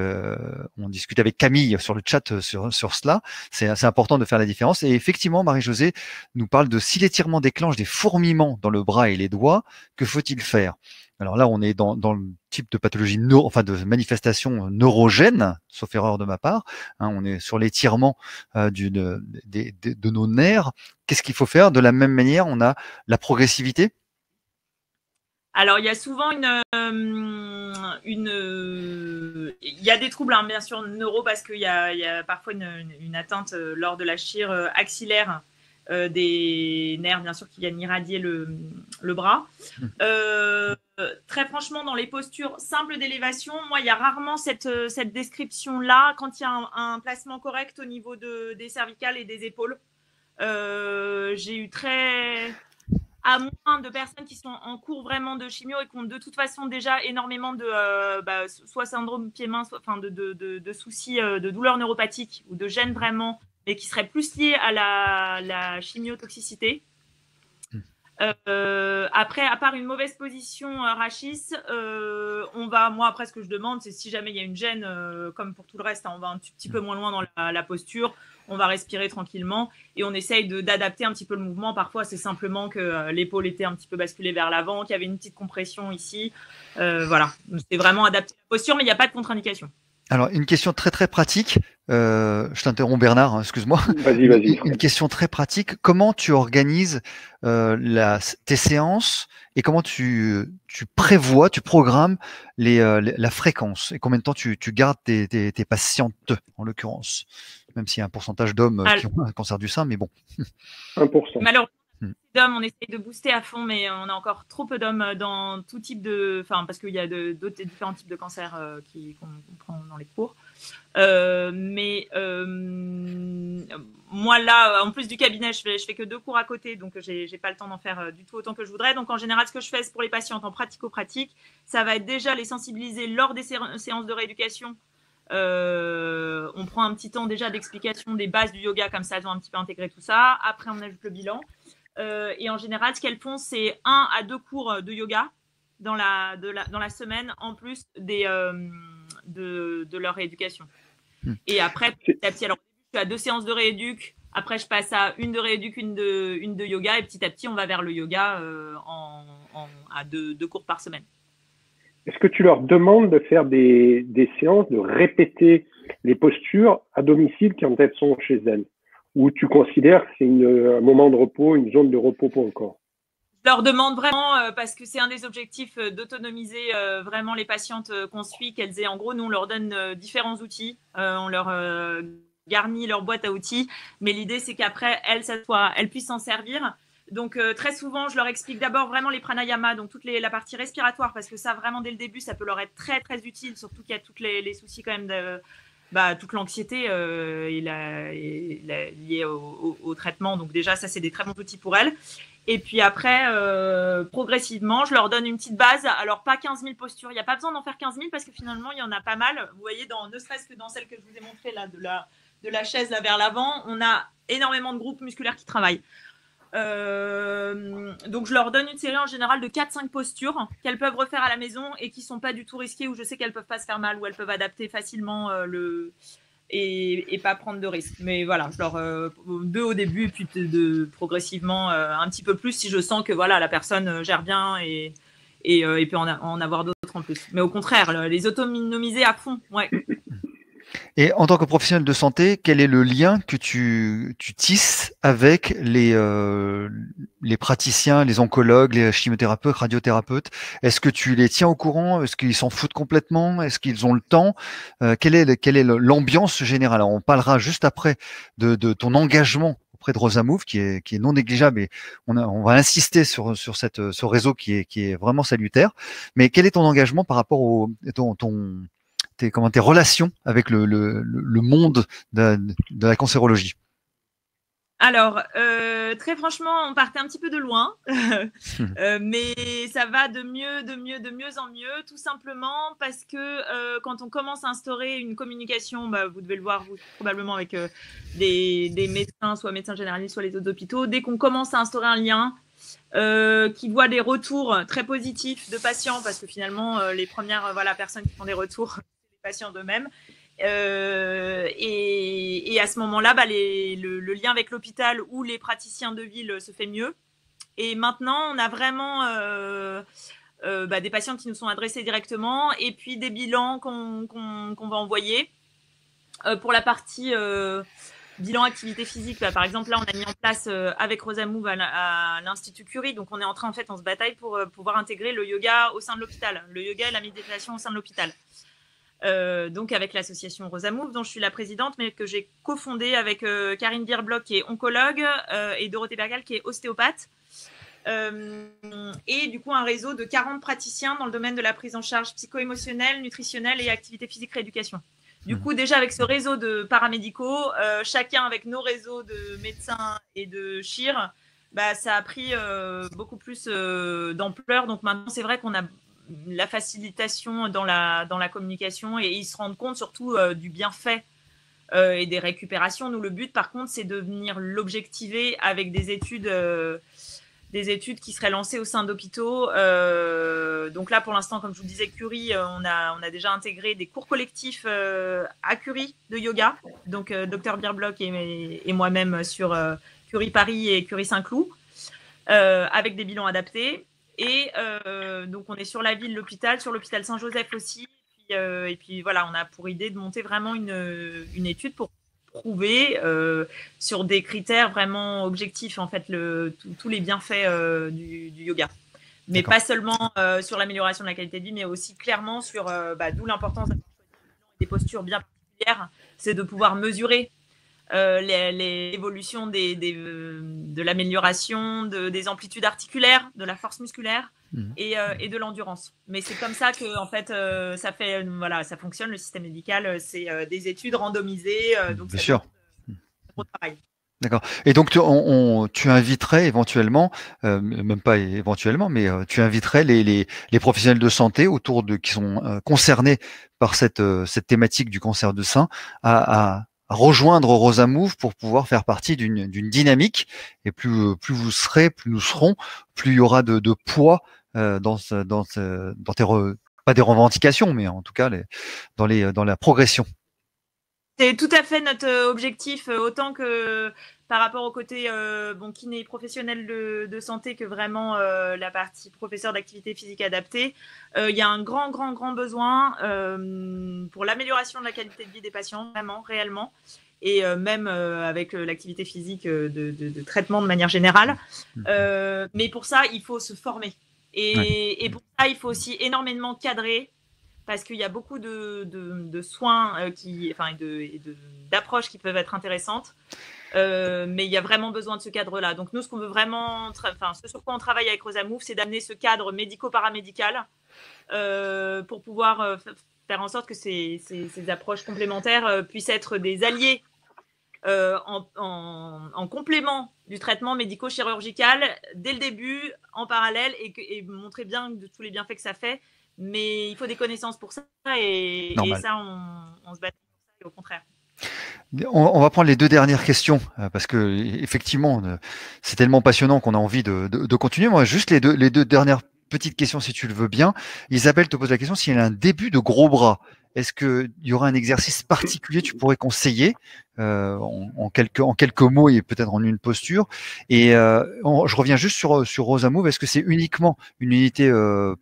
on discutait avec Camille sur le chat sur cela. C'est important de faire la différence. Et effectivement, Marie-Josée nous parle de si l'étirement déclenche des fourmillements dans le bras et les doigts, que faut-il faire? Alors là, on est dans le type de pathologie, enfin de manifestation neurogène, sauf erreur de ma part. Hein, on est sur l'étirement de nos nerfs. Qu'est-ce qu'il faut faire? De la même manière, on a la progressivité.
Alors, il y a souvent il y a des troubles, hein, bien sûr, neuro, parce qu'il y a parfois une atteinte lors de la chire axillaire des nerfs, bien sûr, qui viennent irradier le bras. Très franchement, dans les postures simples d'élévation, moi, il y a rarement cette description-là quand il y a un placement correct au niveau des cervicales et des épaules. J'ai eu à moins de personnes qui sont en cours vraiment de chimio et qui ont de toute façon déjà énormément de soit syndrome pied-main, soit de soucis de douleurs neuropathiques ou de gênes vraiment, mais qui seraient plus liés à la chimiotoxicité. Après, à part une mauvaise position rachis, moi après ce que je demande, c'est si jamais il y a une gêne, comme pour tout le reste, hein, on va un petit peu moins loin dans la posture, on va respirer tranquillement et on essaye d'adapter un petit peu le mouvement. Parfois, c'est simplement que l'épaule était un petit peu basculée vers l'avant, qu'il y avait une petite compression ici. Voilà, c'est vraiment adapter la posture, mais il n'y a pas de contre-indication.
Alors, une question très très pratique. Je t'interromps Bernard, hein, excuse-moi.
Vas-y.
Une question très pratique. Comment tu organises tes séances et comment tu prévois, tu programmes la fréquence et combien de temps tu gardes tes patientes, en l'occurrence, même s'il y a un pourcentage d'hommes qui ont un cancer du sein, mais bon.
1%.
Malheureusement, d'hommes, on essaye de booster à fond, mais on a encore trop peu d'hommes dans tout type parce qu'il y a d'autres différents types de cancers qu'on prend dans les cours. Moi là, en plus du cabinet, je fais que 2 cours à côté, donc j'ai pas le temps d'en faire du tout autant que je voudrais. Donc en général, ce que je fais pour les patientes en pratico-pratique, ça va être déjà les sensibiliser lors des séances de rééducation. On prend un petit temps déjà d'explication des bases du yoga, comme ça elles ont un petit peu intégré tout ça. Après, on ajoute le bilan. Et en général, ce qu'elles font, c'est 1 à 2 cours de yoga dans la semaine, en plus de leur rééducation. Et après, petit à petit, alors je suis à 2 séances de rééduc, après je passe à une de rééduc, une de yoga, et petit à petit, on va vers le yoga à 2 cours par semaine.
Est-ce que tu leur demandes de faire des séances, de répéter les postures à domicile quand elles sont chez elles? Ou tu considères que c'est un moment de repos, une zone de repos pour le corps?
Je leur demande vraiment, parce que c'est un des objectifs, d'autonomiser vraiment les patientes qu'on suit, qu'elles aient, en gros, nous on leur donne différents outils, on leur garnit leur boîte à outils, mais l'idée c'est qu'après elles puissent s'en servir. Donc très souvent, je leur explique d'abord vraiment les pranayamas, donc toute la partie respiratoire, parce que ça vraiment dès le début, ça peut leur être très très utile, surtout qu'il y a tous les soucis quand même toute l'anxiété liée au traitement. Donc déjà, ça, c'est des très bons outils pour elles. Et puis après, progressivement, je leur donne une petite base. Alors, pas 15 000 postures. Il n'y a pas besoin d'en faire 15 000 parce que finalement, il y en a pas mal. Vous voyez, ne serait-ce que dans celle que je vous ai montrée, là, de la chaise là, vers l'avant, on a énormément de groupes musculaires qui travaillent. Donc je leur donne une série en général de 4-5 postures qu'elles peuvent refaire à la maison et qui sont pas du tout risquées, où je sais qu'elles peuvent pas se faire mal, où elles peuvent adapter facilement et pas prendre de risques. Mais voilà, je leur 2 au début et puis progressivement un petit peu plus si je sens que voilà, la personne gère bien et peut en avoir d'autres en plus. Mais au contraire, les autonomiser à fond, ouais.
Et en tant que professionnel de santé, quel est le lien que tu tisses avec les praticiens, les oncologues, les chimiothérapeutes, radiothérapeutes? Est-ce que tu les tiens au courant? Est-ce qu'ils s'en foutent complètement? Est-ce qu'ils ont le temps? Quelle est l'ambiance générale? Alors, on parlera juste après de ton engagement auprès de Rosa Move, qui est non négligeable, et on va insister sur ce réseau qui est vraiment salutaire. Mais quel est ton engagement par rapport tes relations avec le monde de la cancérologie?
Alors, très franchement, on partait un petit peu de loin, mais ça va de mieux en mieux, tout simplement parce que quand on commence à instaurer une communication, vous devez le voir vous, probablement avec des médecins, soit médecins généralistes, soit les autres hôpitaux, dès qu'on commence à instaurer un lien, qui voit des retours très positifs de patients, parce que finalement, les premières personnes qui font des retours, c'est les patients d'eux-mêmes. Et à ce moment-là, le lien avec l'hôpital ou les praticiens de ville se fait mieux. Et maintenant, on a vraiment des patients qui nous sont adressés directement, et puis des bilans qu'on va envoyer. Pour la partie bilan activité physique, par exemple, là, on a mis en place avec Rosa Move à l'Institut Curie. Donc, on est en train, en fait, on se bataille pour pouvoir intégrer le yoga au sein de l'hôpital, le yoga et la méditation au sein de l'hôpital. Donc, avec l'association Rosa Move, dont je suis la présidente, mais que j'ai cofondée avec Karine Bierbloch, qui est oncologue, et Dorothée Bergal, qui est ostéopathe. Et du coup, un réseau de 40 praticiens dans le domaine de la prise en charge psycho-émotionnelle, nutritionnelle et activité physique rééducation. Du coup, déjà avec ce réseau de paramédicaux, chacun avec nos réseaux de médecins et de chir, ça a pris beaucoup plus d'ampleur. Donc maintenant, c'est vrai qu'on a la facilitation dans la communication, et ils se rendent compte surtout du bienfait et des récupérations. Nous, le but, par contre, c'est de venir l'objectiver avec des études qui seraient lancées au sein d'hôpitaux. Donc là, pour l'instant, comme je vous disais, Curie, on a déjà intégré des cours collectifs à Curie de yoga. Donc, Dr Bierbloch et moi-même sur Curie Paris et Curie Saint-Cloud, avec des bilans adaptés. Et donc, on est sur la ville, l'hôpital, sur l'hôpital Saint-Joseph aussi. Et puis, voilà, on a pour idée de monter vraiment une étude pour prouver sur des critères vraiment objectifs, en fait, tous les bienfaits du yoga. Mais pas seulement sur l'amélioration de la qualité de vie, mais aussi clairement sur d'où l'importance des postures bien particulières, c'est de pouvoir mesurer l'évolution de l'amélioration des amplitudes articulaires, de la force musculaire et de l'endurance. Mais c'est comme ça que, en fait, ça fonctionne, le système médical. C'est des études randomisées. Donc
bien sûr.
Gros travail.
D'accord. Et donc tu inviterais éventuellement, même pas éventuellement, mais tu inviterais les professionnels de santé qui sont concernés par cette thématique du cancer du sein à rejoindre Rosa Move pour pouvoir faire partie d'une dynamique. Et plus vous serez, plus nous serons, plus il y aura de poids dans tes pas des revendications, mais en tout cas dans la progression.
C'est tout à fait notre objectif, autant que par rapport au côté kiné professionnel de santé, que vraiment la partie professeur d'activité physique adaptée. Il y a un grand besoin pour l'amélioration de la qualité de vie des patients, vraiment, réellement, et même avec l'activité physique de traitement de manière générale. Mais pour ça, il faut se former. Et pour ça, il faut aussi énormément cadrer, parce qu'il y a beaucoup de soins d'approches qui peuvent être intéressantes. Mais il y a vraiment besoin de ce cadre-là. Donc nous, ce qu'on veut vraiment, ce sur quoi on travaille avec Rosa Move, c'est d'amener ce cadre médico-paramédical pour pouvoir faire en sorte que ces approches complémentaires puissent être des alliés en complément du traitement médico-chirurgical dès le début, en parallèle, et montrer bien de tous les bienfaits que ça fait. Mais il faut des connaissances pour ça, et ça, on se bat pour ça, au contraire.
On va prendre les deux dernières questions parce que effectivement, c'est tellement passionnant qu'on a envie de continuer. Moi, juste les deux dernières petites questions, si tu le veux bien. Isabelle te pose la question s'il y a un début de gros bras. Est-ce qu'il y aura un exercice particulier que tu pourrais conseiller en quelques mots et peut-être en une posture? Et je reviens juste sur Rosa Move. Est-ce que c'est uniquement une unité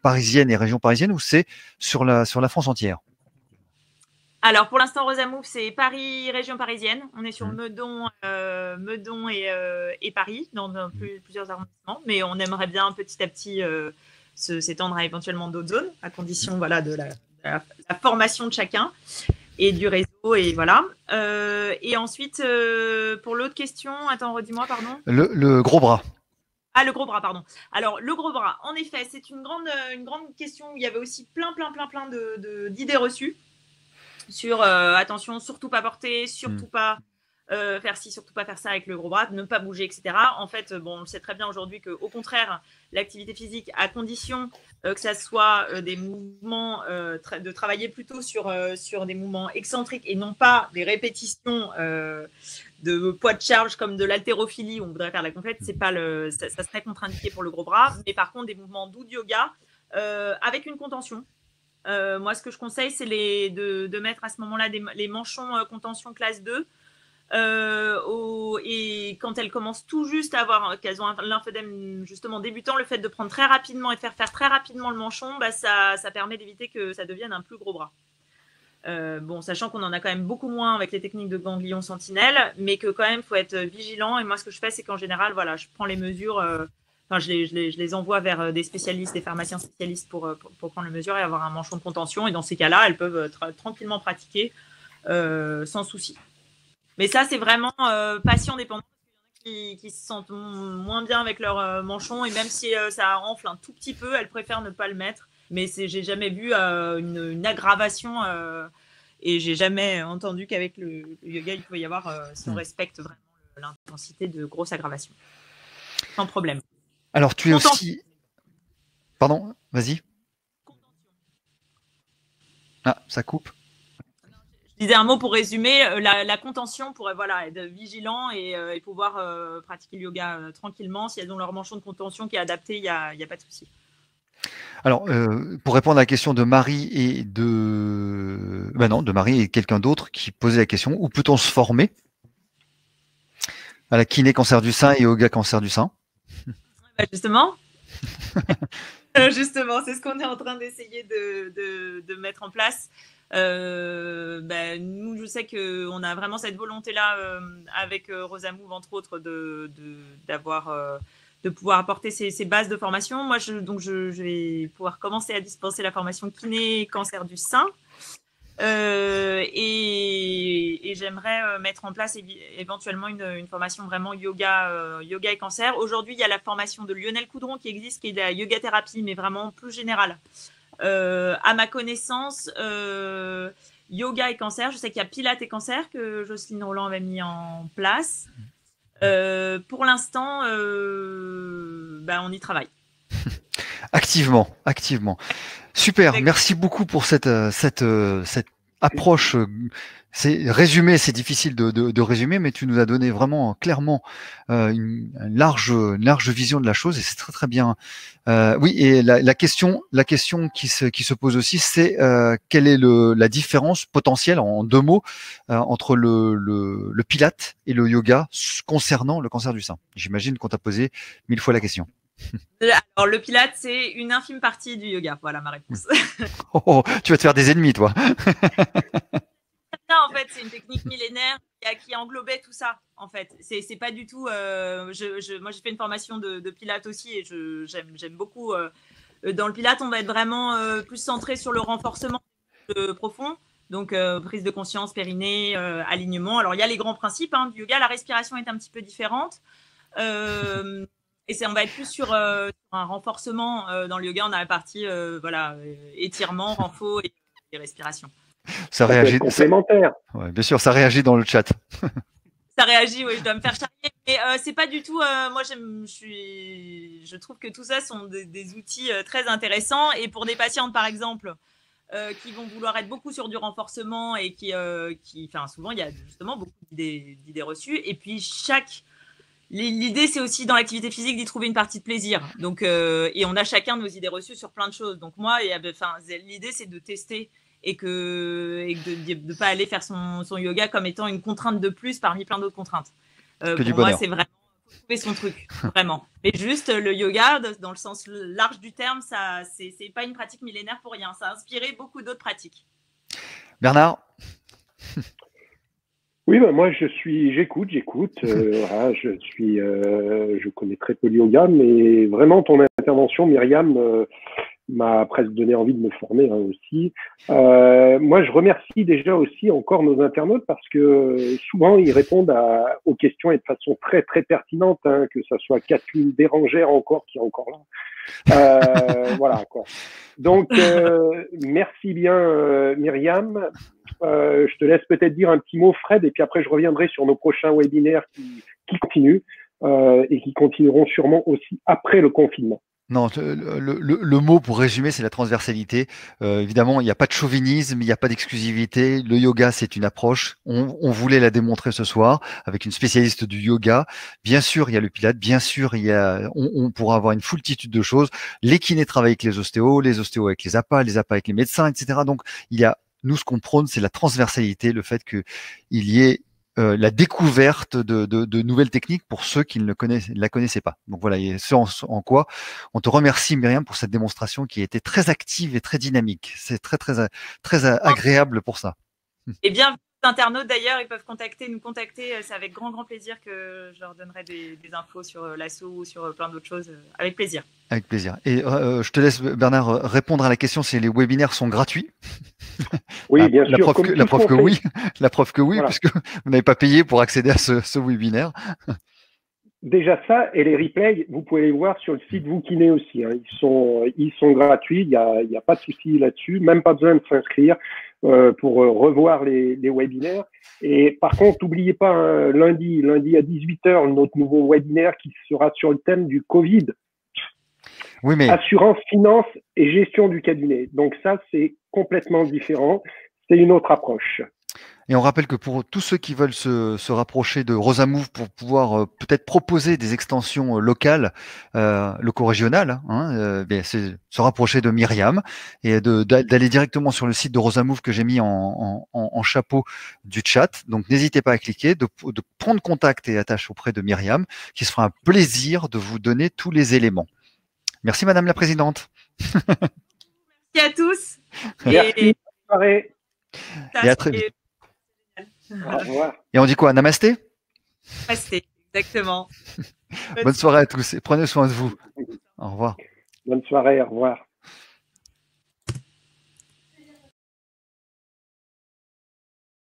parisienne et région parisienne, ou c'est sur la France entière?
Alors, pour l'instant, Rosa Move, c'est Paris, région parisienne. On est sur Meudon et Paris, dans plusieurs arrondissements. Mais on aimerait bien petit à petit s'étendre à éventuellement d'autres zones, à condition de la formation de chacun et du réseau. Et voilà. Et ensuite, pour l'autre question, attends, redis-moi, pardon.
Le gros bras.
Ah, le gros bras, pardon. Alors, le gros bras, en effet, c'est une grande question où il y avait aussi plein d'idées reçues sur attention, surtout pas porter, surtout pas faire ci, surtout pas faire ça avec le gros bras, ne pas bouger, etc. En fait, bon, on sait très bien aujourd'hui qu'au contraire, l'activité physique, à condition que ça soit des mouvements, de travailler plutôt sur des mouvements excentriques et non pas des répétitions de poids de charge comme de l'haltérophilie où on voudrait faire la complète, c'est pas ça serait contre-indiqué pour le gros bras. Mais par contre, des mouvements doux de yoga avec une contention. Moi, ce que je conseille, c'est de mettre à ce moment-là les manchons contention classe 2. Et quand elles commencent tout juste à avoir qu'elles ont un lymphœdème justement débutant, le fait de prendre très rapidement et de faire très rapidement le manchon, ça permet d'éviter que ça devienne un plus gros bras. Bon, sachant qu'on en a quand même beaucoup moins avec les techniques de ganglion sentinelle, mais que quand même faut être vigilant. Et moi, ce que je fais, c'est qu'en général, voilà, je prends les mesures. Je les envoie vers des spécialistes, des pharmaciens spécialistes pour prendre les mesures et avoir un manchon de contention. Et dans ces cas-là, elles peuvent tranquillement pratiquer sans souci. Mais ça, c'est vraiment patient dépendant. Il y en a qui se sentent moins bien avec leur manchon. Et même si ça enfle un tout petit peu, elles préfèrent ne pas le mettre. Mais j'ai jamais vu une aggravation. Et j'ai jamais entendu qu'avec le yoga, il peut y avoir, si on respecte vraiment l'intensité, de grosses aggravations. Sans problème.
Alors, tu es aussi… Pardon, vas-y. Ah, ça coupe.
Je disais un mot pour résumer, la contention pour être vigilant et pouvoir pratiquer le yoga tranquillement. Si elles ont leur manchon de contention qui est adapté, il n'y a pas de souci.
Alors, pour répondre à la question de Marie et de Marie et quelqu'un d'autre qui posait la question, où peut-on se former à la kiné cancer du sein et yoga cancer du sein?
Justement. Justement, c'est ce qu'on est en train d'essayer de mettre en place. Nous, je sais qu'on a vraiment cette volonté-là avec Rosa Move, entre autres, de pouvoir apporter ces bases de formation. Moi, je vais pouvoir commencer à dispenser la formation kiné cancer du sein. Et j'aimerais mettre en place éventuellement une formation vraiment yoga et cancer. Aujourd'hui, il y a la formation de Lionel Coudron qui existe, qui est de la yoga thérapie, mais vraiment plus générale. À ma connaissance, yoga et cancer, je sais qu'il y a Pilates et cancer que Jocelyne Roland avait mis en place. Pour l'instant, on y travaille.
Activement. Super, merci beaucoup pour cette approche. C'est difficile de résumer, mais tu nous as donné vraiment clairement une large vision de la chose et c'est très très bien. Oui, et la question qui se pose aussi, c'est quelle est la différence potentielle en 2 mots entre le pilate et le yoga concernant le cancer du sein. J'imagine qu'on t'a posé 1000 fois la question.
Alors, le pilate, c'est une infime partie du yoga. Voilà ma réponse.
Tu vas te faire des ennemis, toi.
En fait, c'est une technique millénaire qui englobait tout ça. En fait, c'est pas du tout. Moi, j'ai fait une formation de pilate aussi et j'aime beaucoup. Dans le pilate, on va être vraiment plus centré sur le renforcement profond. Donc, prise de conscience, périnée, alignement. Alors, il y a les grands principes du yoga. La respiration est un petit peu différente. Et on va être plus sur un renforcement. Dans le yoga, on a la partie étirement, renfort et respiration.
Ça réagit.
Complémentaire.
Ouais, bien sûr, ça réagit dans le chat.
Ça réagit, oui, je dois me faire charrier. Mais c'est pas du tout. Moi, je trouve que tout ça sont des outils très intéressants. Et pour des patientes, par exemple, qui vont vouloir être beaucoup sur du renforcement et souvent, il y a justement beaucoup d'idées reçues. Et puis, l'idée, c'est aussi dans l'activité physique d'y trouver une partie de plaisir. Donc, et on a chacun nos idées reçues sur plein de choses. Donc, moi, l'idée, c'est de tester et de ne pas aller faire son yoga comme étant une contrainte de plus parmi plein d'autres contraintes. Pour moi, c'est vraiment trouver son truc, vraiment. Mais juste le yoga, dans le sens large du terme, c'est pas une pratique millénaire pour rien. Ça a inspiré beaucoup d'autres pratiques.
Bernard?
Oui, moi j'écoute. Je connais très peu le yoga, mais vraiment ton intervention, Myriam, m'a presque donné envie de me former aussi. Moi, je remercie déjà aussi encore nos internautes parce que souvent ils répondent aux questions et de façon très très pertinente, hein, que ça soit Kathleen Bérangère encore qui est encore là. Voilà quoi. Donc merci bien Myriam. Je te laisse peut-être dire un petit mot Fred et puis après je reviendrai sur nos prochains webinaires qui continuent et qui continueront sûrement aussi après le confinement.
Non, le mot pour résumer, c'est la transversalité. Évidemment, il n'y a pas de chauvinisme, il n'y a pas d'exclusivité. Le yoga, c'est une approche. On voulait la démontrer ce soir avec une spécialiste du yoga. Bien sûr, il y a le pilate. Bien sûr, on pourra avoir une foultitude de choses. Les kinés travaillent avec les ostéos avec les APA avec les médecins, etc. Donc, nous, ce qu'on prône, c'est la transversalité, le fait qu'il y ait la découverte de nouvelles techniques pour ceux qui ne la connaissaient pas. Donc voilà, et ce en quoi on te remercie Myriam pour cette démonstration qui a été très active et très dynamique. C'est très agréable pour ça.
Et bien, les internautes d'ailleurs, ils peuvent nous contacter. C'est avec grand plaisir que je leur donnerai des infos sur l'assaut ou sur plein d'autres choses. Avec plaisir.
Avec plaisir. Et je te laisse, Bernard, répondre à la question si les webinaires sont gratuits.
Oui, bien sûr.
La preuve que oui,
voilà.
puisque vous n'avez pas payé pour accéder à ce webinaire.
Déjà ça, et les replays, vous pouvez les voir sur le site Vous-Kiné aussi. Hein. Ils sont gratuits, il y a pas de souci là-dessus, même pas besoin de s'inscrire pour revoir les webinaires. Et par contre, n'oubliez pas, hein, lundi à 18h, notre nouveau webinaire qui sera sur le thème du Covid.
Oui, mais...
Assurance, finance et gestion du cabinet. Donc ça, c'est complètement différent. C'est une autre approche.
Et on rappelle que pour tous ceux qui veulent se rapprocher de Rosamove pour pouvoir peut-être proposer des extensions locales, loco-régionales, c'est se rapprocher de Myriam et d'aller directement sur le site de Rosamove que j'ai mis en chapeau du chat. Donc n'hésitez pas à cliquer, de prendre contact et attache auprès de Myriam, qui se fera un plaisir de vous donner tous les éléments. Merci Madame la Présidente.
Merci à tous.
Merci. Bonne soirée.
Et à très vite.
Au revoir.
Et on dit quoi? Namasté?
Namasté, exactement.
Bonne soirée à tous et prenez soin de vous. Au revoir.
Bonne soirée, au revoir.